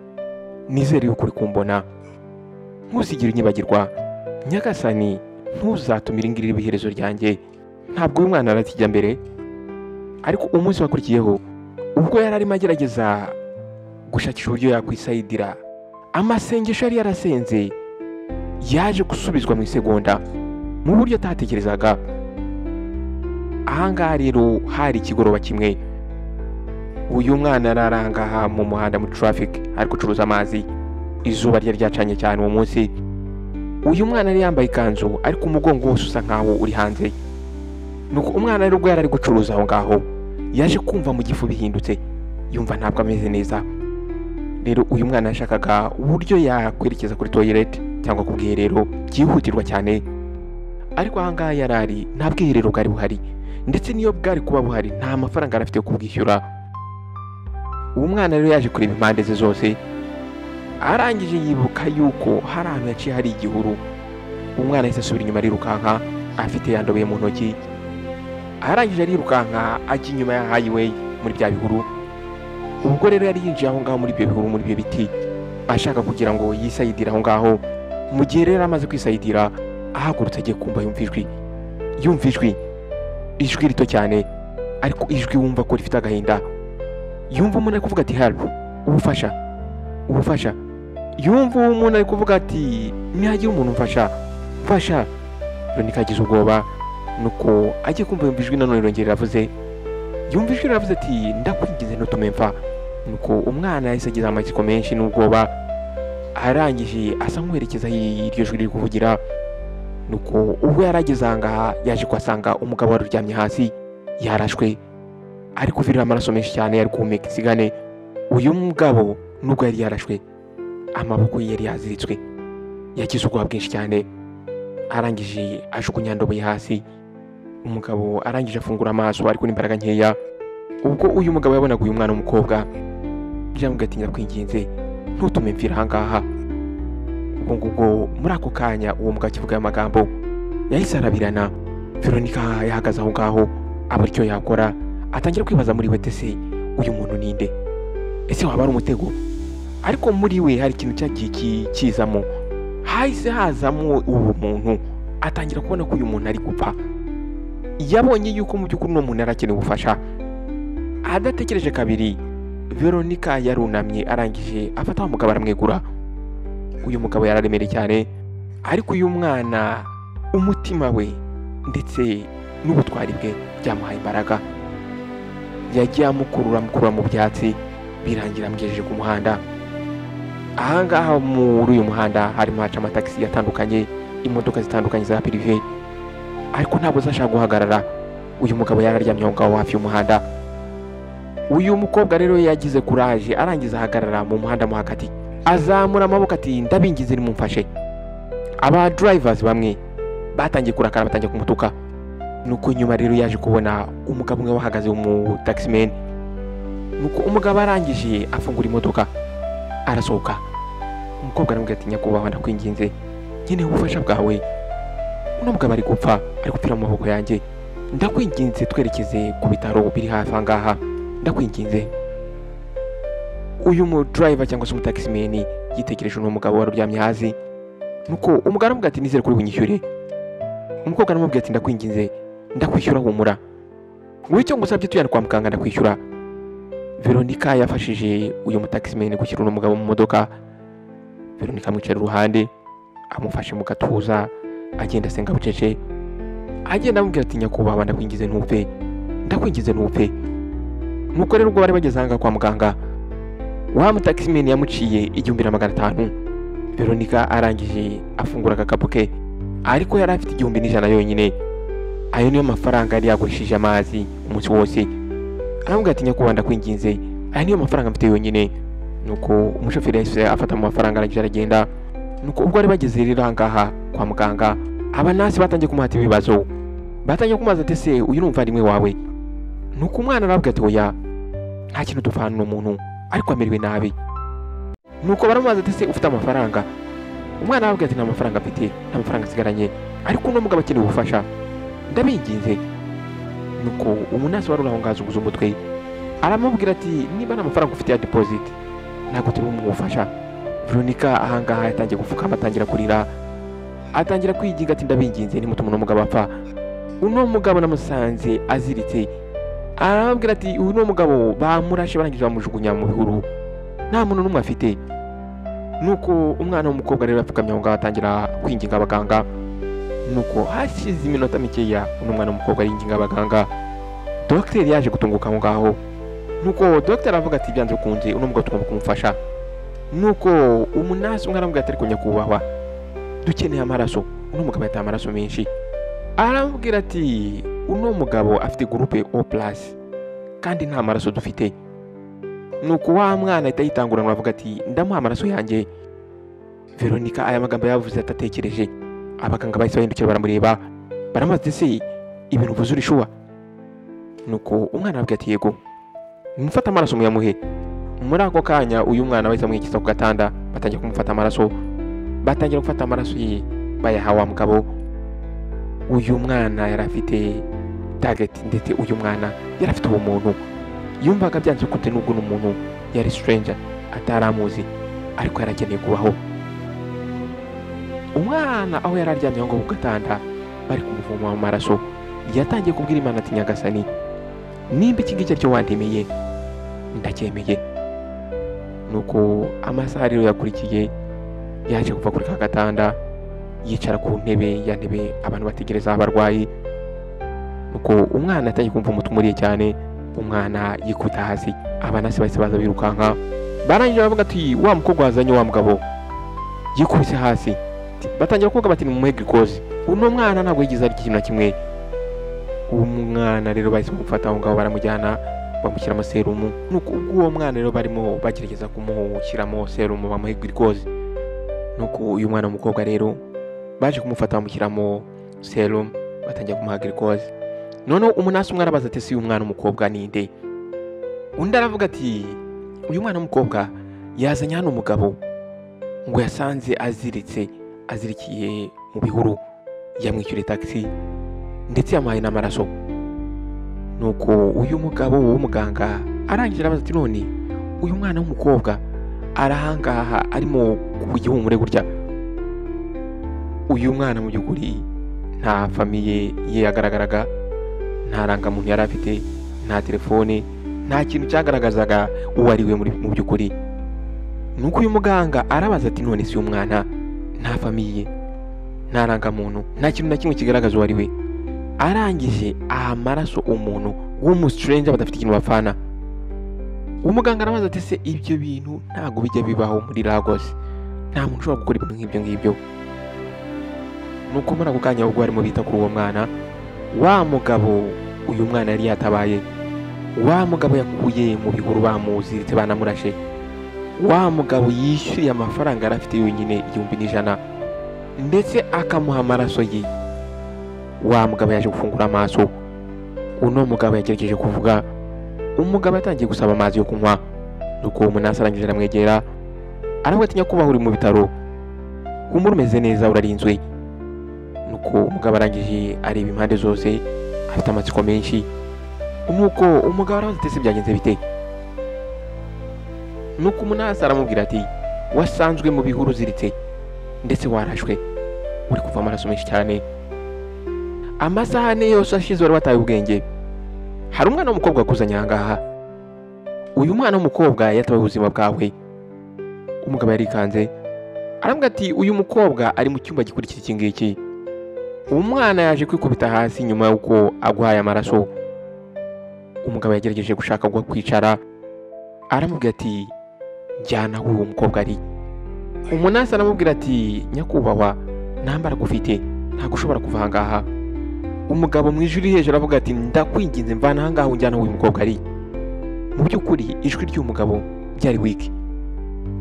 [SPEAKER 1] nizere yuko uri kumbona, ntusigire unyibagirwa. Nyagasani, ntuzatumire ingirira ibiherezo ryanjye. Ntabwo uyu mwana aratijya mbere, ariko umunsi wakurikiyeho ubwo yari arimo agerageza gushakisha uburyo yakwisayidira, amasengesho yari yarasenze yaje gusubizwa mu isegonda mu buryo atatekerezaga. Ahangaha rero hari ikigoroba kimwe, uyu mwana ararangaha mu muhanda muri traffic ari gucuruza amazi. Izuba ryari ryacanye cyane uwo munsi. Uyu mwana yari yambaye ikanzu ariko umugongo wose usa nkaho uri hanze. Nuko umwana rero ubwo yari ari gucuruza aho ngaho yaje kumva mu gifu bihindutse, yumva ntabwo ameze neza. Rero uyu mwana yashakaga uburyo yakwerekeza kuri toilet cyangwa ku bwiherero byihutirwa cyane, ariko ahangaha yarari nta bwiherero bwari buhari, ndetse niyo bwari kuba buhari nta mafaranga arafite yo kubwishyura. Uwo mwana rero yaje kureba impande ze zose, arangije yibuka yuko hari ahantu yaciye hari igihuru. Umwana yahise asubira inyuma arirukanka afite yandobeye mu ntoki. Arangije arirukanka ajya inyuma ya highway muri bya bihuru. Ubwo rero yari yinjiye aho ngaho muri ibyo bihuru, muri ibyo biti, ashaka kugira ngo yisayidire aho ngaho. Mu gihe rero amaze kwisayidira, ahagurutse agiye kumva yumva ijwi rito cyane, ariko ijwi wumva ko rifite agahinda. Yumva umuntu ari kuvuga ati help, ubufasha. Yumva umuntu ari kuvuga ati nihagira umuntu mfasha. Veronica agize ubwoba, nuko agiye kumva yumva ijwi nanone rirongera riravuze. Yumva ijwi riravuze ati ndakwingize ntutume mfa. Nuko umwana yahise agize amatsiko menshi n'ubwoba, arangije asa nk'uwerekeza iryo jwi riri kuvugira. Nuko ubwo yarageze ahangaha yaje kuhasanga umugabo wari uryamye hasi yarashwe, ari kuvirira amaraso menshi cyane, yari guhumeka isigane. Uyu mugabo nubwo yari yarashwe amaboko ye yari yaziritswe. Yagize ubwoba bwinshi cyane, arangije ajugunya indobo ye hasi. Umugabo arangije afungura amaso ariko n'imbaraga nkeya. Ubwo uyu mugabo yabonaga uyu mwana w'umukobwa byamubwiye ati ndakwinginze ntutume mfira ahangaha. Ubwo ngubwo muri ako kanya uwo mugabo akivuga aya magambo yahise arabirana. Veronica yahagaze aho ngaho abura icyo yakora, atangira kwibaza muri we ese uyu muntu ninde, ese waba ari umutego? Ariko muri we hari ikintu cyagiye kizamo, hahise hazamo uwo muntu, atangira kubona ko uyu muntu ari gupfa. Yabonye yuko mu by'ukuri uno muntu yarakeneye ubufasha. Adatekereje kabiri, Veronica yarunamye arangije afata wa mugabo aramwegura. Uyu mugabo yararemereye cyane, ariko uyu mwana umutima we ndetse n'ubutwari bwe byamuhaye imbaraga. Yagiye amukura mu byatsi birangira amugejeje ku muhanda. Ahangaha muri uyu muhanda harimo haca amatagisi atandukanye, imodoka zitandukanye za prive, ariko ntabwo zashaka guhagarara. Uyu mugabo yararyamye aho ngaho hafi y'umuhanda. Uyu mukobwa rero yagize kuraje, arangiza ahagarara mu muhanda mo hagati, azamura amaboko ati ndabingize nimumfashe. Aba drivers bamwe batangiye kurakara, batangiye kumutuka. Nuko nyuma rero yaje kubona umugabo umwe wahagaze mu taximan. Nuko umugabo arangije afungura imodoka arasohoka. Umukobwa aramubwira ati nyakubahwa ndakwinginze nkeneye ubufasha bwawe, uno mugabo ari gupfa, ari gupfira mu maboko yanjye, ndakwinginze twerekeze ku bitaro biri hafi ahangaha, ndakwinginze. Uyu mu driver cyangwa se umu taximan yitegereje uno mugabo wari uryamye hasi. Nuko umugabo aramubwira ati nizere kuri bunyishyure. Umukobwa aramubwira ati ndakwinginze ndakwishyura humura, wowe icyo ngusabye tujyana kwa muganga ndakwishyura. Veronica yafashije uyu mu taximan gushyira uno mugabo mu modoka. Veronica amwicara iruhande, amufashe mu gatuza, agenda asenga bucece, agenda amubwira ati nyakubahwa ndakwingize ntupfe, ndakwingize ntupfe. Nuko rero ubwo bari bageze ahanga kwa muganga, wa mu taximan yamuciye 1500. Veronica arangije afungura agakapu ke, ariko yari afite 1100 yonyine. Ayo niyo mafaranga yari yagurishije amazi umunsi wose. Aramubwira ati nyakubahwa ndakwinginze aya niyo mafaranga mfite yonyine. Nuko umushoferi yahise afata mu mafaranga arangije aragenda. Nuko ubwo bari bageze rero ahangaha kwa muganga, abanasi batangiye kumuhata ibibazo, batangiye kumubaza ati ese uyu ni umuvandimwe wawe? Nuko umwana arabwira ati oya, nta kintu dupfana n'umuntu ariko amerewe nabi. Nuko baramubaza ati ese ufite amafaranga? Umwana arabwira ati nta mafaranga mfite, nta mafaranga asigaranye, ariko uno mugabo akeneye ubufasha, ndabinginze. Nuko umunasi wari uraho ngazunguza umutwe, aramubwira ati niba nta mafaranga ufite ya deposit ntabwo turi bumufasha. Veronica ahangaha yatangiye gupfukama, atangira kurira, atangira kwiginga ati ndabinginze nimutuma uno mugabo apfa. Uno mugabo namusanze aziritse, arambwira ati uyu no mugabo bamurashe barangije bamujugunya mu bihuru, nta muntu n'umwe afite. Nuko umwana w'umukobwa rero apfukamye aho ngaho atangira kwinginga abaganga. Nuko hashize iminota mikeya uno mwana w'umukobwa yinginga abaganga, dogiteri yaje gutunguka aho ngaho. Nuko dogiteri avuga ati byanze kunze uno mugabo tugomba kumufasha. Nuko umunasi umwe aramubwira ati ariko nyakubahwa dukeneye amaraso, uno mugabo yataye amaraso menshi. Aramubwira ati uno mugabo afite groupe O+ kandi nta maraso dufite. Nuko wa mwana ahita yitanguranwa avuga ati ndamuha amaraso yanjye. Veronica aya magambo yavuze atatekereje. Abaganga bahise bahindukira baramureba, baramaze ese ibintu uvuze urishuwa? Nuko umwana arabwira ati yego, mufata amaraso muyamuhe. Muri ako kanya uyu mwana wahise amwikiza ku gatanda, batangiye kumufata amaraso, batangira gufata amaraso ye bayaha wa mugabo. Uyu mwana yari afite target, ndetse uyu mwana yari afite ubumuntu. Yumvaga byanze kute nubwo n'umuntu yari stranger ataramuzi, ariko yarakeneye kubaho. Umwana aho yari aryamye ngo ku gatanda bari kumuvoma amaraso, yatangiye kubwira Imana ati nyagasani nimba iki ngiki cyo wandemeye ndacyemeye. Nuko amasaha rero yakurikiye yaje kuva kuri ka gatanda yicara ku ntebe ya ntebe abantu bategereza abarwayi. Nuko umwana atangiye kumva umutumuriye cyane, umwana yikuta hasi. Abanasi bahise baza birukanka, barangije bavuga ati wa mukobwa wazanye wa mugabo yikubise hasi. Batangira kuvuga bati ni mu glucose, uno mwana ntabwo yigize ari ikintu na kimwe. Umwana rero bahise mufata aho ngaho baramujyana bamushyiramo serumu. Nuko ubwo uwo mwana rero barimo bagerageza kumushyiramo serumu bamuha glucose, nuko uyu mwana w'umukobwa rero baje kumufata bamushyiramo serumu batangiye kumuha glucose. Noneho umunasi umwe arabaza ati si uyu mwana w'umukobwa ninde? Undi aravuga ati uyu mwana w'umukobwa yazanye hano umugabo ngo yasanze azirikiye mu bihuru, yamwishyuriye taxi ndetse yamuhaye n'amaraso. Nuko uyu mugabo w'umuganga arangije arabaza ati none uyu mwana w'umukobwa arahangaha arimo ku gihumure gutya, uyu mwana mu by'ukuri nta famiye ye yagaragaraga, nta rangamuntu yari afite, nta telefone, nta kintu cyagaragazaga uwo ari we mu by'ukuri. Nuko uyu muganga arabaza ati none si uyu mwana nta famiye, nta rangamuntu, nta kintu na kimwe kigaragaza uwo ari we. Arangije aha amaraso umuntu w'umustranger badafite ikintu bapfana. Umuganga arabaza ati se ibyo bintu ntago bijya bibaho muri Lagos, nta muntu ushobora gukora ibintu nk'ibyo ngibyo. Nuko muri ako kanya ubwo barimo bita kuri uwo mwana, wa mugabo uyu mwana yari yatabaye, wa mugabo yakuye mu bihuru bamuziritse banamurashe, wa mugabo yishyuriye amafaranga yari afite yonyine 1,100 ndetse akamuha amaraso ye. Wa mugabo yaje gufungura amaso, uno mugabo yagerageje kuvuga, umugabo yatangiye gusaba amazi yo kunywa. Nuko umunasi arangije aramwegera aravuga ati nyakubahwa uri mu bitaro, humura umeze neza urarinzwe. Nuko umugabo arangije areba impande zose afite amatsiko menshi. Nuko umugabo arabaza ati se byagenze bite? Nuko umunasi aramubwira ati wasanzwe mu bihuru uziritse ndetse warashwe uri kuva amaraso menshi cyane, amasaha ane yose ashize wari wataye ubwenge. Hari umwana w'umukobwa wakuzanye ahangaha, uyu mwana w'umukobwa yatabaye ubuzima bwawe. Umugabo yarikanze aramubwira ati uyu mukobwa ari mu cyumba gikurikira iki ngiki. Umwana yaje kwikubita hasi nyuma y'uko aguhaye amaraso. Umugabo yagerageje gushaka kwicara aramubwira ati njyana aho uwo mukobwa ari. Umunasi aramubwira ati nyakubahwa nta mbaraga ufite, ntabwo ushobora kuva ahangaha. Umugabo mu ijwi hejuru avuga ati ndakwinginze mvana ahangaha unjyana aho uyu mukobwa ari. Mu by'ukuri ijwi ry'umugabo byari wiki,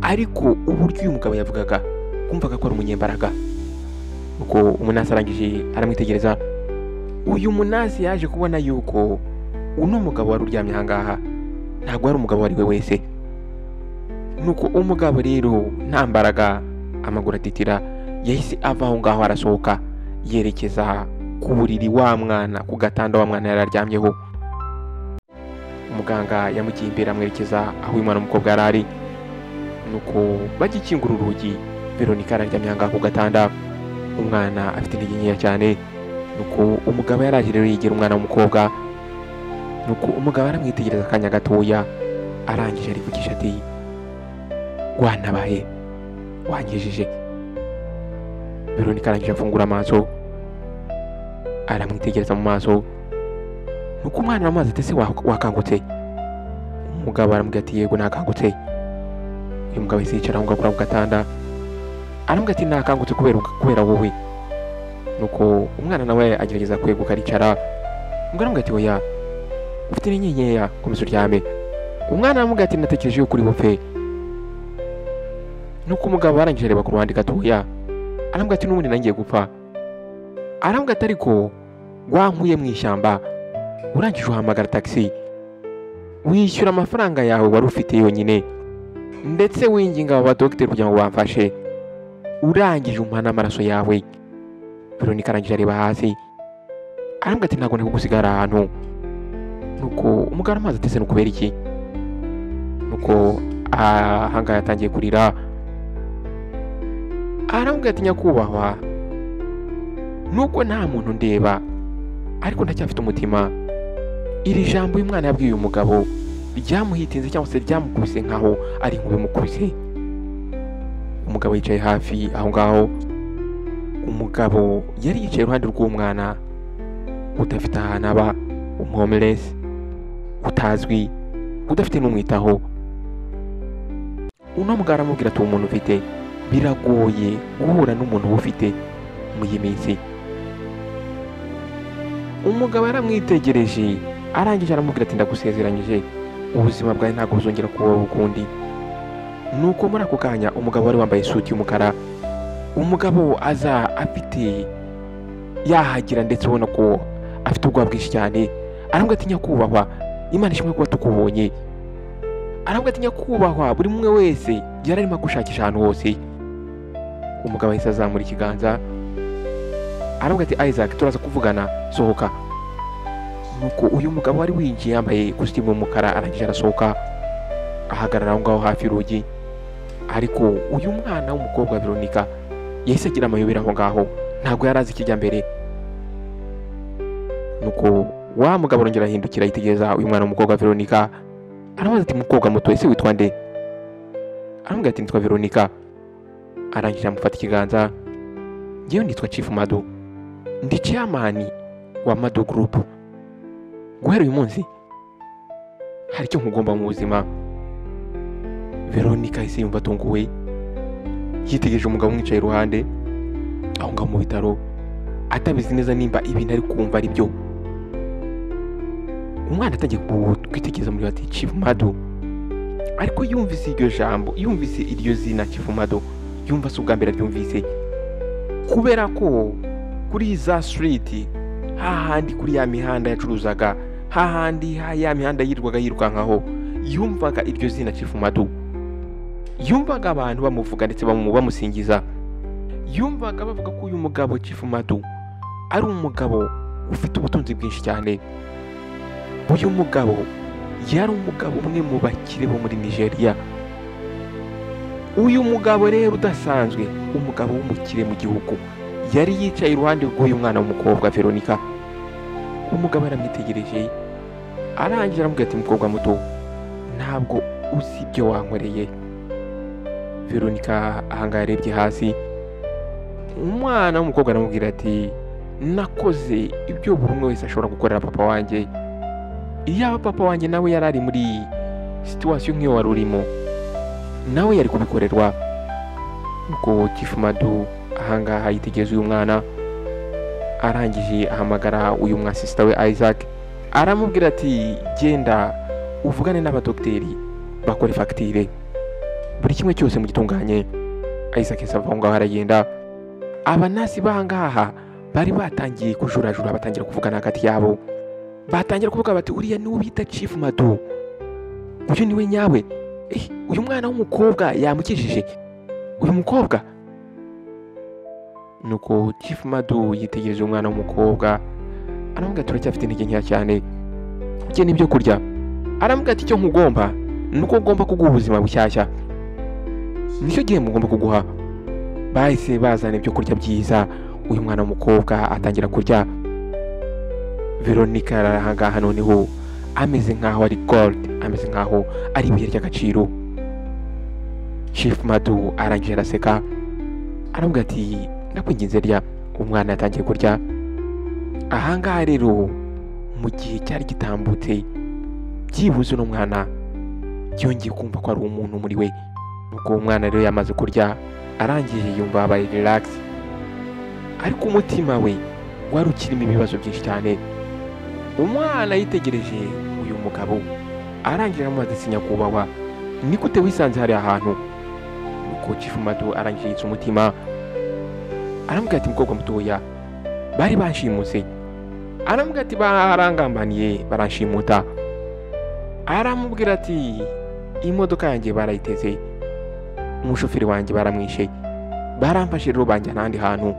[SPEAKER 1] ariko uburyo uyu mugabo yavugaga kumvaga ko ari umunyembaraga. Nuko umunasi arangije aramwitegereza. Uyu munasi yaje kubona yuko uno mugabo wari uryamye ahangaha ntabwo ari umugabo wari we wese. Nuko umugabo rero nta mbaraga, amaguru atitira, yahise ava aho ngaho arasohoka yerekeza ku buriri wa mwana, ku gatanda wa mwana yari aryamyeho. Umuganga yamugiye imbere amwerekeza aho uyu mwana w'umukobwa yari ari. Nuko bagikingura urugi, Veronica araryamye ahangaha ku gatanda, umwana afite intege nkeya cyane. Nuko umugabo yaraje rero yegera umwana w'umukobwa. Nuko umugabo aramwitegereza akanya gatoya, arangije arivugisha ati wanabaye wangejeje. Veronica arangije afungura amaso aramwitegereza mu maso. Nuko umwana aramubaza ati se wakangutse? Umugabo aramubwira ati yego nakangutse. Uyu mugabo yahise yicara aho ngaho ku gatanda aramubwira ati nakangutse kubera wowe. Nuko umwana nawe agerageza kweguka aricara. Umugabo aramubwira ati oya ufite n'inyenyeri komeza uryame. Umwana aramubwira ati natekereje yuko uri bupfe. Nuko umugabo arangije areba ku ruhande gatoya aramubwira ati n'ubundi nangiye gupfa. Aramubwira ati ariko wankuye mu ishyamba urangije uhamagara taxi, wishyura amafaranga yawe wari ufite yonyine ndetse winginga aba dogiteri kugira ngo bamfashe, urangije umpa n'amaraso yawe. Veronica arangije areba hasi aramubwira ati ntabwo ndikugusigara ahantu. Nuko umugabo aramubaza ati se nukubera iki? Nuko ahangaha yatangiye kurira aramubwira ati nyakubahwa nuko nta muntu ndeba ariko ndacyafite umutima. Iri jambo uyu mwana yabwiye uyu mugabo ryamuhitinze cyangwa se ryamukubise nkaho ari inkube mukubise. Umugabo yicaye hafi aho ngaho. Umugabo yari yicaye iruhande rw'umwana udafite ahantu aba, homeless, utazwi, udafite n'umwitaho. Uno mugabo aramubwira ati umuntu ufite biragoye guhura n'umuntu ufite mu iyi minsi. Umugabo yaramwitegereje arangije aramubwira ati ndagusezeranyije ubuzima bwawe ntabwo buzongera kubaho ukundi. Nuko muri ako kanya umugabo wari wambaye isuti y'umukara, umugabo aza afite yahagira ndetse ubona ko afite ubwoba bwinshi cyane. Arambwira ati nyakubahwa, Imana ishimwe kuba tukubonye. Arambwira ati nyakubahwa, buri umwe wese yari arimo gushakisha ahantu hose. Umugabo ahise azamura ikiganza arambwira ati Isaac, turaza kuvugana, sohoka. Nuko uyu mugabo wari winjiye yambaye ikositimu y'umukara arangije arasohoka ahagarara aho ngaho hafi y'urugi. Ariko uyu mwana w'umukobwa Veronica yahise agira amayobera aho ngaho, ntabwo yari azi ikijya mbere. Nuko wa mugabo arongera ahindukira yitegereza uyu mwana w'umukobwa Veronica, aramubaza ati mukobwa muto, ese witwa nde? Arambwira ati nitwa Veronica. Arangije amufata ikiganza, ngewe nitwa Chief Madu, ndi chairman wa Madu Group. Guhera uyu munsi hari icyo nkugomba mu buzima. Veronica yahise yumva atunguwe, yitegereje umugabo umwicaye iruhande aho ngaho mu bitaro, atabizi neza nimba ibintu ari kumva ari byo. Umwana atangiye kwitegereza muri ati Chief Madu, ariko yumvise iryo jambo, yumvise iryo zina Chief Madu, yumva se ubwa mbere aryumvise, kubera ko kuri za street hahandi kuri ya mihanda yacuruzaga, hahandi ya mihanda yirwaga yirukankaho, yumvaga iryo zina Chief Madu. Yumvaga abantu bamuvuga ndetse bamusingiza, yumvaga bavuga ko uyu mugabo Chief Madu ari umugabo ufite ubutunzi bwinshi cyane. Uyu mugabo yari umugabo umwe mu bakire bo muri Nigeria. Uyu mugabo rero udasanzwe, umugabo w'umukire mu gihugu, yari yicaye iruhande rw'uyu mwana w'umukobwa Veronica. Umugabo aramwitegereje arangije aramubwira ati mukobwa muto, ntabwo uzi ibyo wankoreye. Veronica ahangaha yarebye hasi. Umwana w'umukobwa aramubwira ati nakoze ibyo buri umwe wese ashobora gukorera papa wanjye. Iyo papa wanjye nawe yari ari muri situation nk'iyo wari urimo, nawe yari kubikorerwa. Nuko Chief Madu ahangaha yitegereza uyu mwana, arangije ahamagara uyu mwasista we Isaac, aramubwira ati genda uvugane n'abadokiteri bakore fagitire, buri kimwe cyose mu gitunganye. Isaac yasava aho ngaho aragenda. Abanasi bahangaha bari batangiye kujurajura, batangira kuvugana hagati yabo, batangira kuvuga bati uriya niwe bita Chief Madu, uyu niwe nyawe. Uyu mwana w'umukobwa yamukijije uyu mukobwa. Nuko Chief Madu yitegereje umwana w'umukobwa, aramubwira turacyafite intege nkeya cyane, ukeneye ibyo kurya. Aramubwira ati icyo nkugomba nuko ngomba kuguha ubuzima bushyashya, nicyo gihe mugomba kuguha. Bahise bazana ibyo kurya byiza, uyu mwana w'umukobwa atangira kurya. Veronica arahangaha noneho ameze nkaho ari gold, ameze nkaho ari ibuye ry'agaciro. Chief Madu arangije araseka, aramubwira ati ndakwinginze rya. Umwana yatangiye kurya. Ahangaha rero mu gihe cyari gitambutse, byibuze uno mwana yongeye kumva ko ari umuntu muri we. Nuko umwana rero yamaze kurya, arangije yumva abaye relax, ariko umutima we wari ukirimo ibibazo byinshi cyane. Umwana yitegereje uyu mugabo, arangije aramubaza ati nyakubahwa, ni gute wisanze hari ahantu? Nuko Chief Madu arangije yitsa umutima, aramubwira ati mukobwa mutoya, bari banshimuse. Aramubwira ati barangambaniye baranshimuta. Aramubwira ati imodoka yanjye barayiteze, umushoferi wanjye baramwishe, baramfashe rero banjyana ahandi hantu.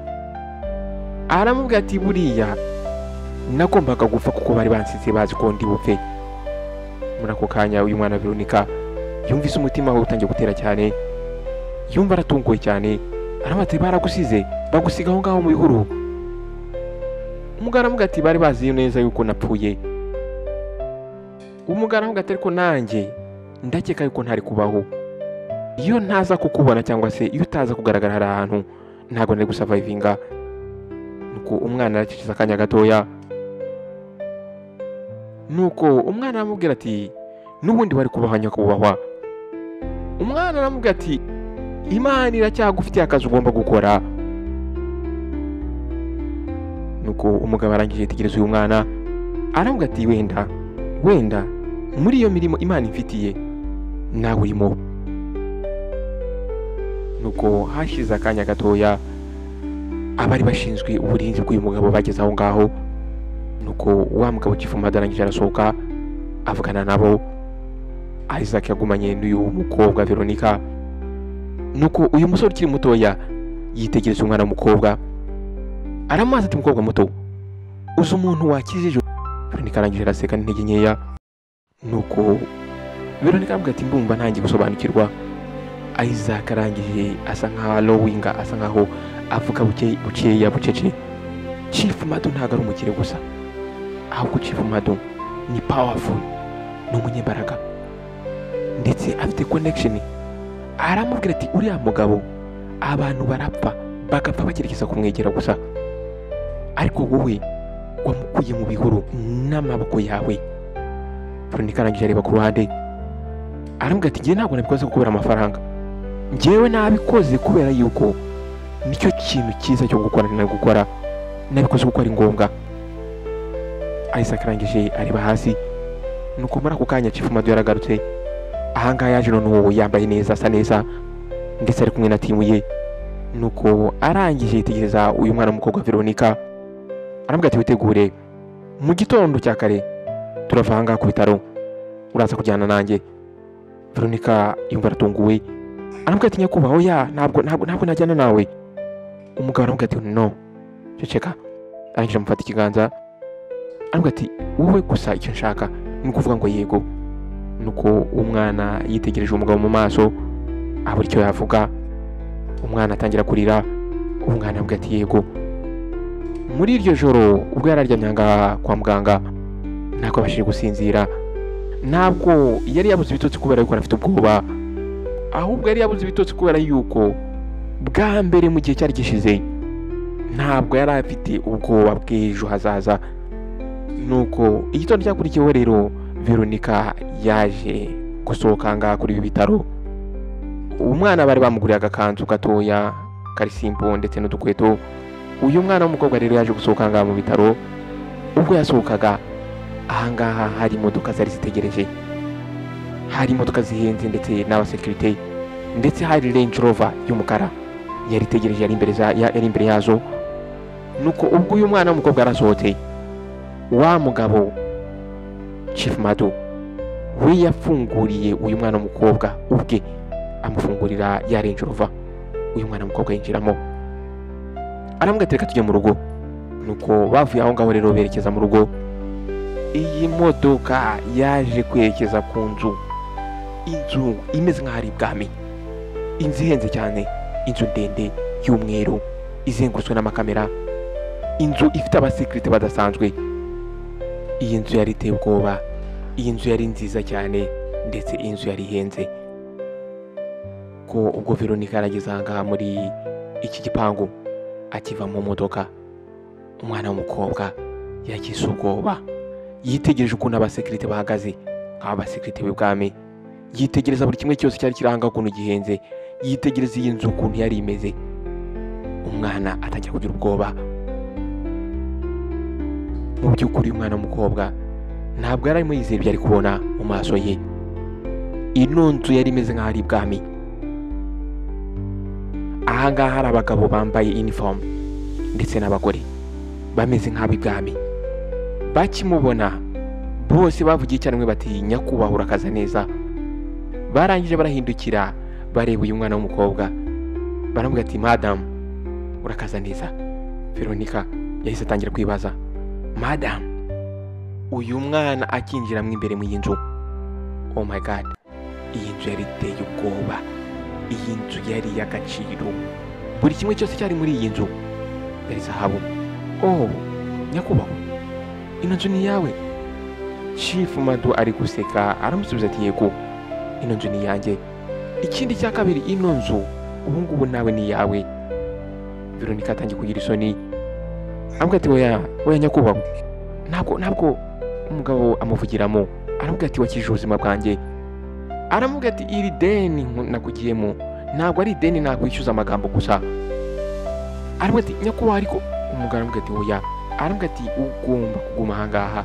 [SPEAKER 1] Aramubwira ati buriya nagombaga gupfa kuko bari bansize bazi ko ndi bupfe. Muri ako kanya uyu mwana Veronica yumvise umutima we utangiye gutera cyane, yumva aratunguwe cyane. Aramubwira ati baragusize, bagusiga aho ngaho mu bihuru? Umugabo aramubwira ati bari bazi neza yuko napfuye. Umugabo aramubwira ati ariko nanjye ndakeka yuko ntari kubaho, iyo ntaza kukubona cyangwa se iyo utaza kugaragara hari ahantu, ntabwo nari gusavayivinga. Nuko umwana arakikiza akanya gatoya. Nuko umwana aramubwira ati n'ubundi wari kubaho nyakubahwa. Umwana aramubwira ati Imana iracyagufitiye akazi ugomba gukora. Nuko umugabo arangije yitegereza uyu mwana, aramubwira ati wenda wenda muri iyo mirimo Imana imfitiye nawe urimo. Nuko hashize akanya gatoya abari bashinzwe uburinzi bw'uyu mugabo bageze aho ngaho, nuko wa mugabo Chief Mado arangije arasohoka avugana nabo. Isaac yagumanye n'uyu mukobwa Veronica, nuko uyu musore ukiri mutoya yitegereza umwana w'umukobwa aramubaza ati, mukobwa muto, uzi umuntu wakijije? Veronica arangije araseka n'intege nkeya. Nuko Veronica aravuga ati, ndumva ntangiye gusobanukirwa. Isaac arangije asa nkaho lowinga, asa nkaho avuga bukeya bucece. Chief Mado ntabwo ari umukire gusa, ahubwo Chief Mado ni powerful, ni umunyembaraga ndetse afite connection. Aramubwira ati, uriya mugabo abantu barapfa bagapfa bagerageza kumwegera gusa, ariko wowe wamukuye mu bihuru n'amaboko yawe. Veronica arangije areba ku ruhande aramubwira ati, njye ntabwo nabikoze kubera amafaranga, njyewe nabikoze kubera yuko nicyo kintu cyiza cyo gukora, nabikoze kuko ari ngombwa. Isaac arangije areba hasi, nuko muri ako kanya Chief Mado yaragarutse. Ahangaha yaje noneho yambaye neza, asa neza ndetse ari kumwe na timu ye. Nuko arangije yitegereza uyu mwana w'umukobwa Veronica aramubwira ati, witegure mu gitondo cya kare turava ahangaha ku bitaro, uraza kujyana nanjye. Veronica yumva aratunguwe aramubwira ati, nyakubahwa, oya, ntabwo najyana nawe. Umugabo aramubwira ati, no, ceceka. Arangije amufata ikiganza aramubwira ati, wowe gusa icyo nshaka ni ukuvuga ngo yego. Nuko umwana yitegereje umugabo mu maso abura icyo yavuga. Umwana atangira kurira. Umwana aramubwira ati, yego. Muri iryo joro ubwo yari aryamye ahangaha kwa muganga ntabwo abashije gusinzira. Ntabwo yari yabuze ibitotsi kubera yuko afite ubwoba, ahubwo yari yabuze ibitotsi kubera yuko bwa mbere mu gihe cyari gishize ntabwo yari afite ubwoba bw'ejo hazaza. Nuko igitondo cyakurikiyeho rero Veronica yaje gusohoka ngaha kuri ibi bitaro. Umwana bari bamuguriye agakanzu gatoya kari simple ndetse n'udukweto. Uyu mwana w'umukobwa rero yaje gusohoka ngaha mu bitaro. Ubwo yasohokaga ahangaha hari imodoka zari zitegereje, hari imodoka zihenze ndetse n'abasekirite, ndetse hari Range Rover y'umukara yari itegereje, yari imbere yazo. Nuko ubwo uyu mwana w'umukobwa arasohotse, wa mugabo Chief Mado we yafunguriye uyu mwana w'umukobwa ubwe, amufungurira ya Range Rover. Uyu mwana w'umukobwa yinjiramo aramubwira ati, reka tujye mu rugo. Nuko bavuye aho ngaho rero berekeza mu rugo. Iyi modoka yaje kwerekeza ku inzu imeze nk'aho ari ibwami, inzu ihenze cyane, inzu ndende y'umweru izengurutswe n'amakamera, inzu ifite abasekirite badasanzwe. Iyi nzu yari iteye ubwoba, iyi nzu yari nziza cyane ndetse inzu yari ihenze. Ko ubwo Veronica yarageze ahangaha muri iki gipangu, akiva mu modoka, umwana w'umukobwa yagize ubwoba. Yitegereje ukuntu abasekirite bahagaze nk'abasekirite b'ibwami, yitegereza buri kimwe cyose cyari kiranga ukuntu gihenze, yitegereza iyi nzu ukuntu yari imeze. Umwana atangira kugira ubwoba. Mu by'ukuri umwana w'umukobwa ntabwo yari arimo yizera ibyo ari kubona mu maso ye. Ino nzu yari imeze nk'aho ari ibwami. Ahangaha hari abagabo bambaye uniform ndetse n'abagore bameze nk'ab'ibwami. Bakimubona bose bavugiye icyarimwe bati, nyakubahwa, urakaza neza. Barangije barahindukira bareba uyu mwana w'umukobwa baramubwira ati, madam, urakaza neza. Veronica yahise atangira kwibaza, madam, uyu mwana akinjiramo imbere mu iyi nzu, oh my god, iyi nzu yari iteye ubwoba, iyi nzu yari iy'agaciro, buri kimwe cyose cyari muri iyi nzu yari zahabu. Oh, nyakubahwa, ino nzu ni iyawe? Chief Mado ari guseka aramusubiza ati, yego, ino nzu ni iyanjye. Ikindi cya kabiri, ino nzu ubu ngubu nawe ni iyawe. Veronica atangiye kugira isoni aramubwira ati, oya nyakubahwa, ntabwo. Umugabo amuvugiramo aramubwira ati, wakije ubuzima bwanjye. Aramubwira ati, iri deni nakugiyemo ntabwo ari ideni nakwishyuza amagambo gusa. Aramubwira ati, nyakubahwa, ariko umugabo aramubwira ati, oya. Aramubwira ati, ugomba kuguma ahangaha,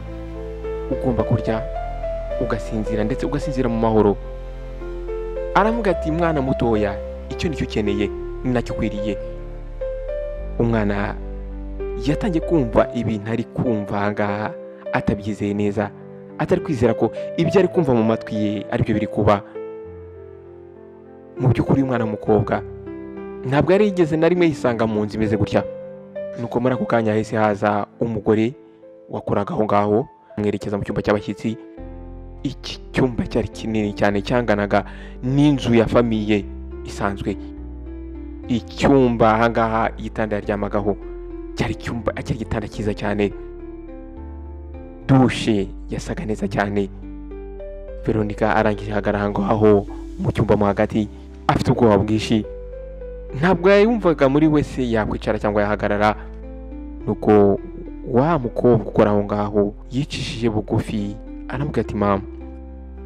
[SPEAKER 1] ugomba kurya, ugasinzira ndetse ugasinzira mu mahoro. Aravuga ati mwana mutoya, icyo nicyo ukeneye ni nacyo ukwiriye. Umwana yatangiye kumva ibintu ari kumva ahangaha atabyizeye neza, atari kwizera ko ibyo ari kumva mu matwi ye aribyo biri kuba. Mu by'ukuri umwana w'umukobwa ntabwo yari yigeze na rimwe yisanga mu nzu imeze gutya. Nuko muri ako kanya hahise haza umugore wakoraga aho ngaho amwerekeza mu cyumba cy'abashyitsi. Iki cyumba cyari kinini cyane, cyanganaga n'inzu ya famiye isanzwe. Icyumba ahangaha igitanda yaryamagaho cyari igitanda cyiza cyane. Dushe yasaga neza cyane. Veronica arangije ahagarara aho mu cyumba mo hagati afite ubwoba bwinshi. Ntabwo yumvaga muri wese yakwicara cyangwa yahagarara. Nuko wa mukobwa ukora aho ngaho yicishije bugufi aramubwira ati mama,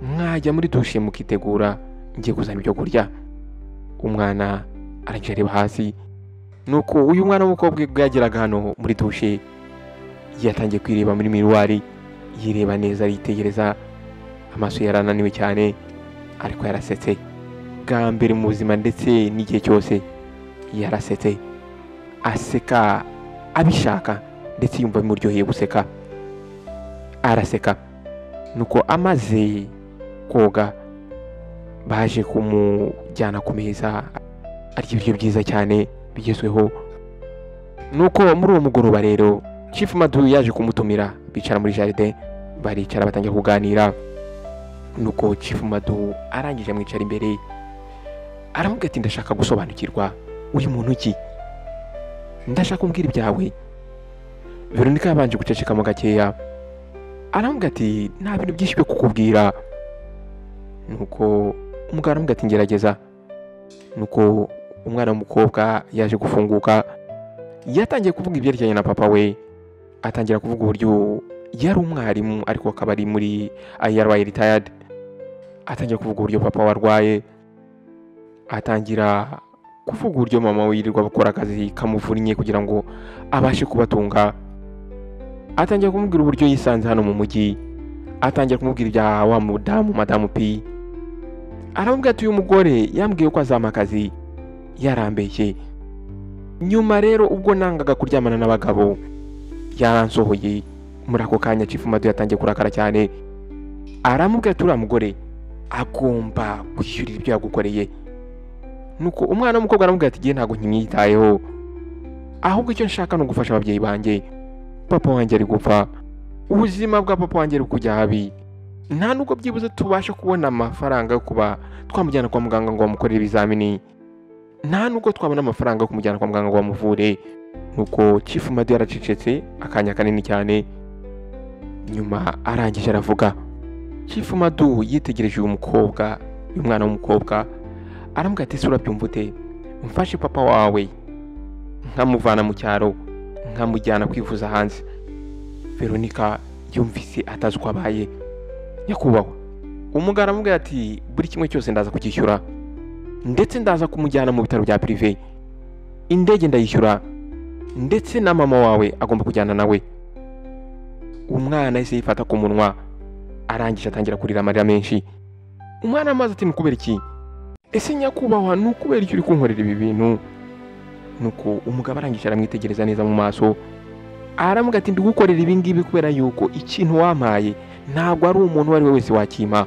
[SPEAKER 1] mwajya muri dushe mukitegura, ngiye kuzana ibyo kurya. Umwana arangije areba hasi. Nuko uyu mwana w'umukobwa bwageraga hano muri dushe yatangiye kwireba muri miruwari, yireba neza, yitegereza. Amaso yarananiwe cyane ariko yarasetse. Bwa mbere mu buzima ndetse n'igihe cyose yarasetse, aseka abishaka ndetse yumva bimuryoheye guseka. Araseka. Nuko amaze koga baje kumujyana ku meza arya ibiryo byiza cyane bigezweho. Nuko muri uwo mugoroba rero Chief Madu yaje kumutumira, bicara muri jardin, baricara batangira kuganira. Nuko Chief Madu arangije amwicara imbere aramubwira ati ndashaka gusobanukirwa, uri muntu ki? Ndashaka kumbwira ibyawe. Veronica yabanje guceceka mu gakeya. Aramubwira ati nta bintu byinshi byo kukubwira. Nuko umugabo aramubwira ati ngerageza. Nuko umwana w'umukobwa yaje gufunguka, yatangiye kuvuga ibyerekeranye na papa we. Atangira kuvuga uburyo yari umwarimu ariko akaba ari muri yarwaye retired. Atangira kuvuga uburyo papa warwaye. Atangira kuvuga uburyo mama we yirirwa bakora akazi kamuvunnye kugira ngo abashe kubatunga. Atangira kumubwira uburyo yisanze hano mu mujyi. Atangira kumubwira ibya wa mudamu Madamu P. Aramubwira ati uyu mugore yambwiye ko azama akazi, yarambeshye. Nyuma rero ubwo nangaga kuryamana n'abagabo yaransohoye. Muri ako kanya Chief Madu yatangiye kurakara cyane. Aramubwira ati uriya mugore agomba kwishyurira ibyo yagukoreye. Nuko umwana w'umukobwa aramubwira ati ngiye ntabwo nkimwitayeho, ahubwo icyo nshaka no gufasha ababyeyi banjye. Papa wanjye ari gupfa, ubuzima bwa papa wanjye ari kujya habi. Nta nubwo byibuze tubasha kubona amafaranga yo kuba twamujyana kwa muganga ngo bamukorere ibizamini. Nta nubwo twabona amafaranga yo kumujyana kwa muganga ngo bamuvure. Nuko Chief Madu yaracecetse akanya kanini cyane. Nyuma arangije aravuga. Chief Madu yitegereje uyu mukobwa, uyu mwana w'umukobwa, aramubwira ati urabyumva ute? Mfashe papa wawe nkamuvana mu cyaro nkamujyana kwivuza hanze. Veronica yumvise atazi uko abaye. Nyakubahwa, umugabo aramubwira ati buri kimwe cyose ndaza kukishyura, ndetse ndaza kumujyana mu bitaro bya privé. Indege ndayishyura, ndetse na mama wawe agomba kujyana nawe. Umwana yahise yifata ku munwa, arangije atangira kurira amarira menshi. Umwana amaze ati nukubera iki? Ese nyakubahwa nukubera iki uri kunkorera ibi bintu? Nuko umugabo arangije aramwitegereza neza mu maso. Aramubwira ati ndigukorera ibi ngibi kubera yuko ikintu wampaye ntabwo ari umuntu wari we wese wakima.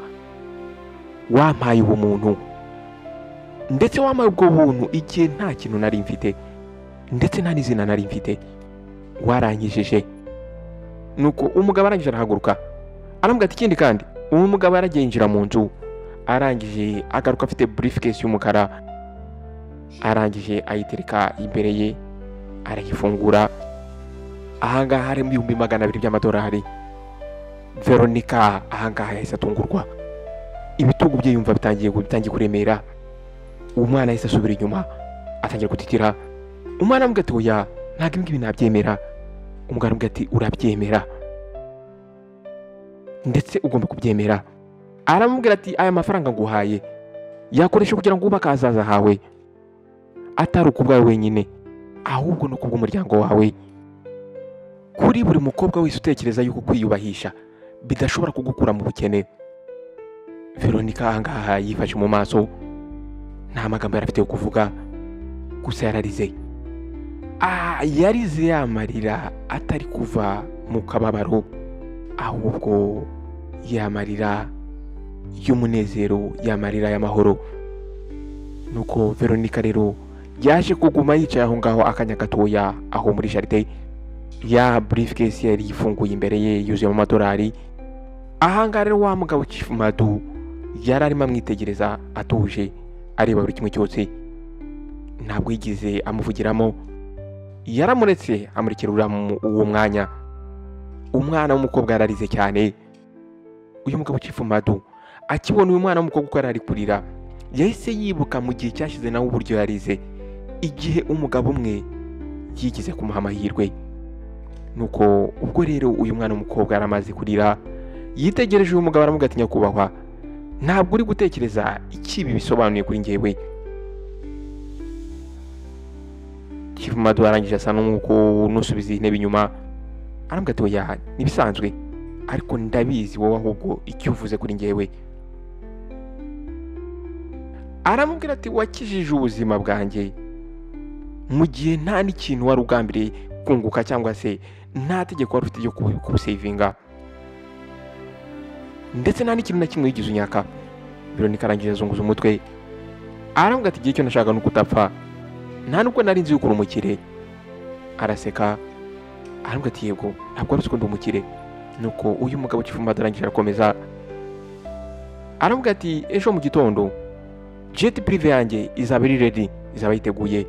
[SPEAKER 1] Wampaye ubumuntu, ndetse wampaye ubwo buntu igihe nta kintu nari mfite, ndetse nta n'izina nari mfite. Warangishije. Nuko umugabo arangije arahaguruka. Aramubwira ati ikindi kandi uwo mugabo yaragiye yinjira mu nzu. Arangije agaruka afite briefcase y'umukara. Arangije ayitereka imbere ye, arayifungura. Ahangaha harimo 200,000 by'amadolari. Veronica ahangaha yahise atungurwa. Ibitugu bye yumva bitangiye kuremera. Umwana yahise asubira inyuma, atangira gutitira. Umwana aramubwira ati oya, ntabwo ibi nabyemera. Umugabo aramubwira ati urabyemera, ndetse ugomba kubyemera. Aramubwira ati aya mafaranga nguhaye yakoresha kugira ngo ubake ahazaza hawe, atari ukubwawe wenyine ahubwo no kubw'umuryango wawe. Kuri buri mukobwa wese utekereza yuko kwiyubahisha bidashobora kugukura mu bukene, Veronica ahangaha yifashe mu maso, nta magambo yari afite yo kuvuga, gusa yararize. Yarize yamarira atari kuva mu kababaro, ahubwo yamarira y'umunezero, yamarira y'amahoro. Nuko Veronica rero yaje kuguma yicaye aho ngaho akanya gatoya aho muri jaride. Ya briefcase yari ifunguye imbere ye yuzuyemo amadolari. Ahangaha rero wa mugabo Chief Madu yari arimo amwitegereza atuje, areba buri kimwe cyose, ntabwo yigize amuvugiramo. Yaramuretse amurikira uwo mwanya. Umwana w'umukobwa yararize cyane. Uyu mugabo Chief Madu akibona uyu mwana w'umukobwa uko ari kurira, yahise yibuka mu gihe cyashize nawe uburyo yarize, igihe umugabo umwe yigize kumuha amahirwe. Nuko ubwo rero uyu mwana w'umukobwa yaramaze kurira, yitegereje uyu mugabo aramuga ati, nyakubahwa, ntabwo uri gutekereza ikibi bisobanuye kuri njyewe? Chief Madu arangije asa n'uko nusubiza intebe inyuma, aramuga ati, oya, nibisanzwe, ariko ndabizi wowe ahubwo icyo uvuze kuri njyewe. Aramubwira ati, wakijije ubuzima bwanjye mu gihe nta n'ikintu wari ugambiriye kunguka cyangwa se nta tegeko wari ufite ryo kubusevinga, ndetse nta n'ikintu na kimwe yigize unyaka. Veronica arangije azunguza umutwe, aramubwira ati, igihe cyo nashaka no kutapfa, nta nubwo nari nzi yuko uri umukire. Araseka, aramubwira ati, yego, ntabwo wari uzi ko ndi umukire. Nuko uyu mugabo Chief Madu arangije arakomeza, aramubwira ati, ejo mu gitondo jet prive yanjye izaba iri ready, izaba yiteguye.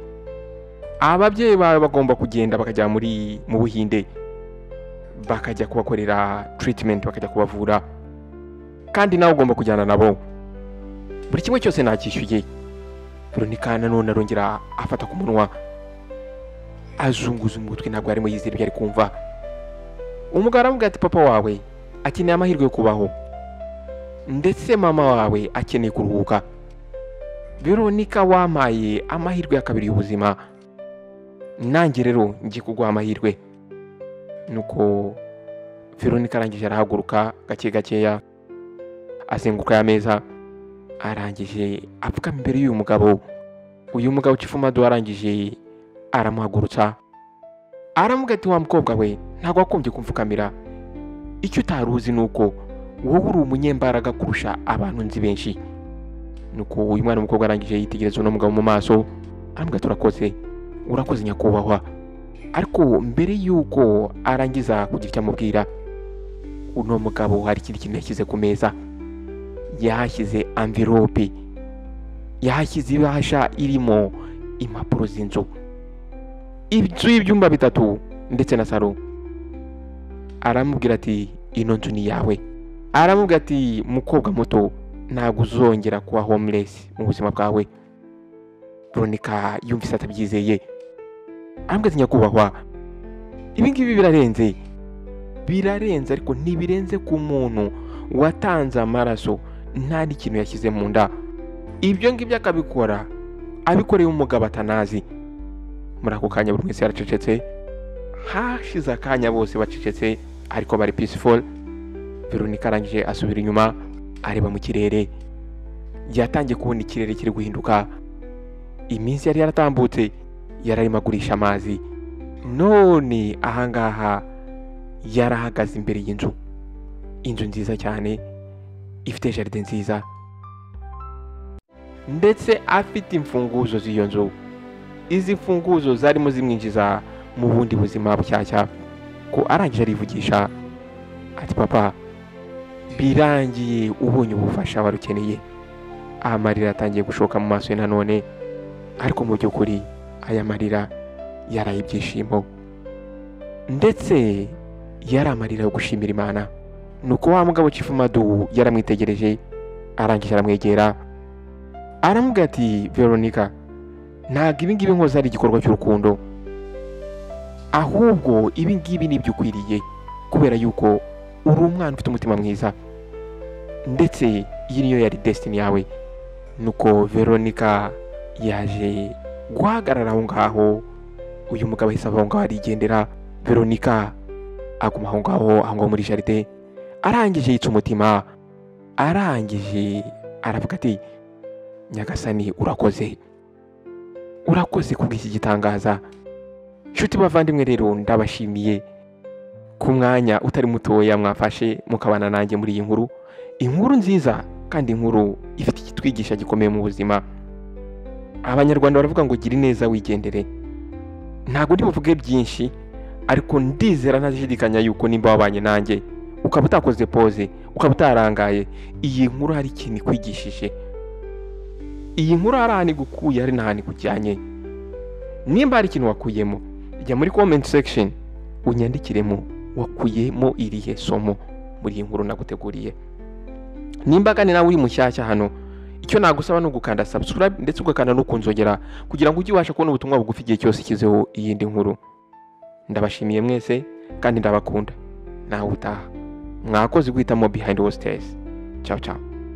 [SPEAKER 1] Ababyeyi bawe bagomba kugenda bakajya mu Buhinde, bakajya kubakorera treatment, bakajya kubavura, kandi nawe ugomba kujyana nabo. Buri kimwe cyose nakishyuye. Veronica nanone arongera afata ku munwa, azunguza umutwe, ntabwo arimo yizera ibyo ari kumva. Umugabo aramubwira ati, papa wawe akeneye amahirwe yo kubaho, ndetse mama wawe akeneye kuruhuka. Veronica, wampaye amahirwe ya kabiri y'ubuzima, nanjye rero ngiye kuguha amahirwe. Nuko Veronica arangije arahaguruka gake gakeya, azenguruka ya meza, arangije apfukama imbere y'uyu mugabo. Uyu mugabo Chief Madu arangije aramuhagurutsa, aramubwira ati, wa mukobwa we, ntabwo wakombye kumfukamira. Icyo utari uzi ni uko wowe uri umunyembaraga kurusha abantu nzi benshi. Nuko uyu mwana w'umukobwa arangije yitegereza uno mugabo mu maso, aramubwira ati, urakoze nyakubahwa. Ariko mbere y'uko arangiza kugira icyo amubwira, uno mugabo hari ikindi kintu yashyize ku meza. Yahashyize envelope, yahashyize ibahasha irimo impapuro z'inzu, inzu y'ibyumba 3 ndetse na salo. Aramubwira ati, ino nzu ni yawe. Aramubwira ati, mukobwa muto, ntabwo uzongera kuba homeless mu buzima bwawe. Veronica yumvise atabyizeye, aramubwira ati, nyakubahwa, ibi ngibi birarenze, ariko ntibirenze ku muntu watanze amaraso nta n'ikintu yashyize mu nda. Ibyo ngibyo akabikora abikoreye umugabo atanazi. Muri ako kanya buri wese yaracecetse, hashize akanya bose bacecetse ariko bari peaceful. Veronica arangije asubira inyuma, areba mu kirere. Yatangiye kubona ikirere kiri guhinduka. Iminsi yari yaratambutse, yararimo agurisha amazi. None ahangaha yarahagaze imbere y'inzu, inzu nziza cyane ifite jaride nziza, ndetse afite imfunguzo z'iyo nzu. Izi mfunguzo zarimo zimwinjiza mu bundi buzima bushyashya. Ko arangije arivugisha ati, papa, birangiye, ubonye ubufasha warukeneye. Amarira atangiye gushoka mu maso ye nanone, ariko mu by'ukuri aya marira yaraye ibyishimo, ndetse yari amarira yo gushimira Imana. Nuko wa mugabo Chief Madu yaramwitegereje, arangije aramwegera, aramubwira ati, Veronica, ntabwo ibi ngibi nkoze ari igikorwa cy'urukundo, ahubwo ibi ngibi nibyo ukwiriye, kubera yuko uri umwana ufite umutima mwiza, ndetse iyi niyo yari destiny yawe. Nuko Veronica yaje guhagarara aho ngaho. Uyu mugabo ahise ava aho ngaho arigendera. Veronica aguma aho ngaho muri jaride, arangije yitsa umutima, arangije aravuga ati nyagasani urakoze kubw'iki gitangaza. Nshuti bavandimwe rero ndabashimiye ku mwanya utari mutoya mwafashe mukabana nanjye muri iyi inkuru nziza kandi inkuru ifite ikitwigisha gikomeye mu buzima. Abanyarwanda baravuga ngo gira neza wigendere. Ntabwo ndi buvuge byinshi, ariko ndizera ntashidikanya yuko nimba wabanye nanjye ukaba utakoze pause, ukaba utarangaye, iyi nkuru hari ikintu ikwigishije. Iyi nkuru hari ahantu igukuye, hari n'ahantu ikujyanye. Nimba hari ikintu wakuyemo, jya muri comment section unyandikiremo wakuyemo irihe somo muri iyi nkuru naguteguriye. Nimba kandi nawe uri mushyashya hano, icyo nagusaba no gukanda subscribe ndetse ugakanda no kunzogera kugira ngo ujye ubasha kubona ubutumwa bugufi igihe cyose kizeho iyindi nkuru. Ndabashimiye mwese kandi ndabakunda. Nawe utaha. Mwakoze guhitamo Behind Wall Stairs. Ciao ciao.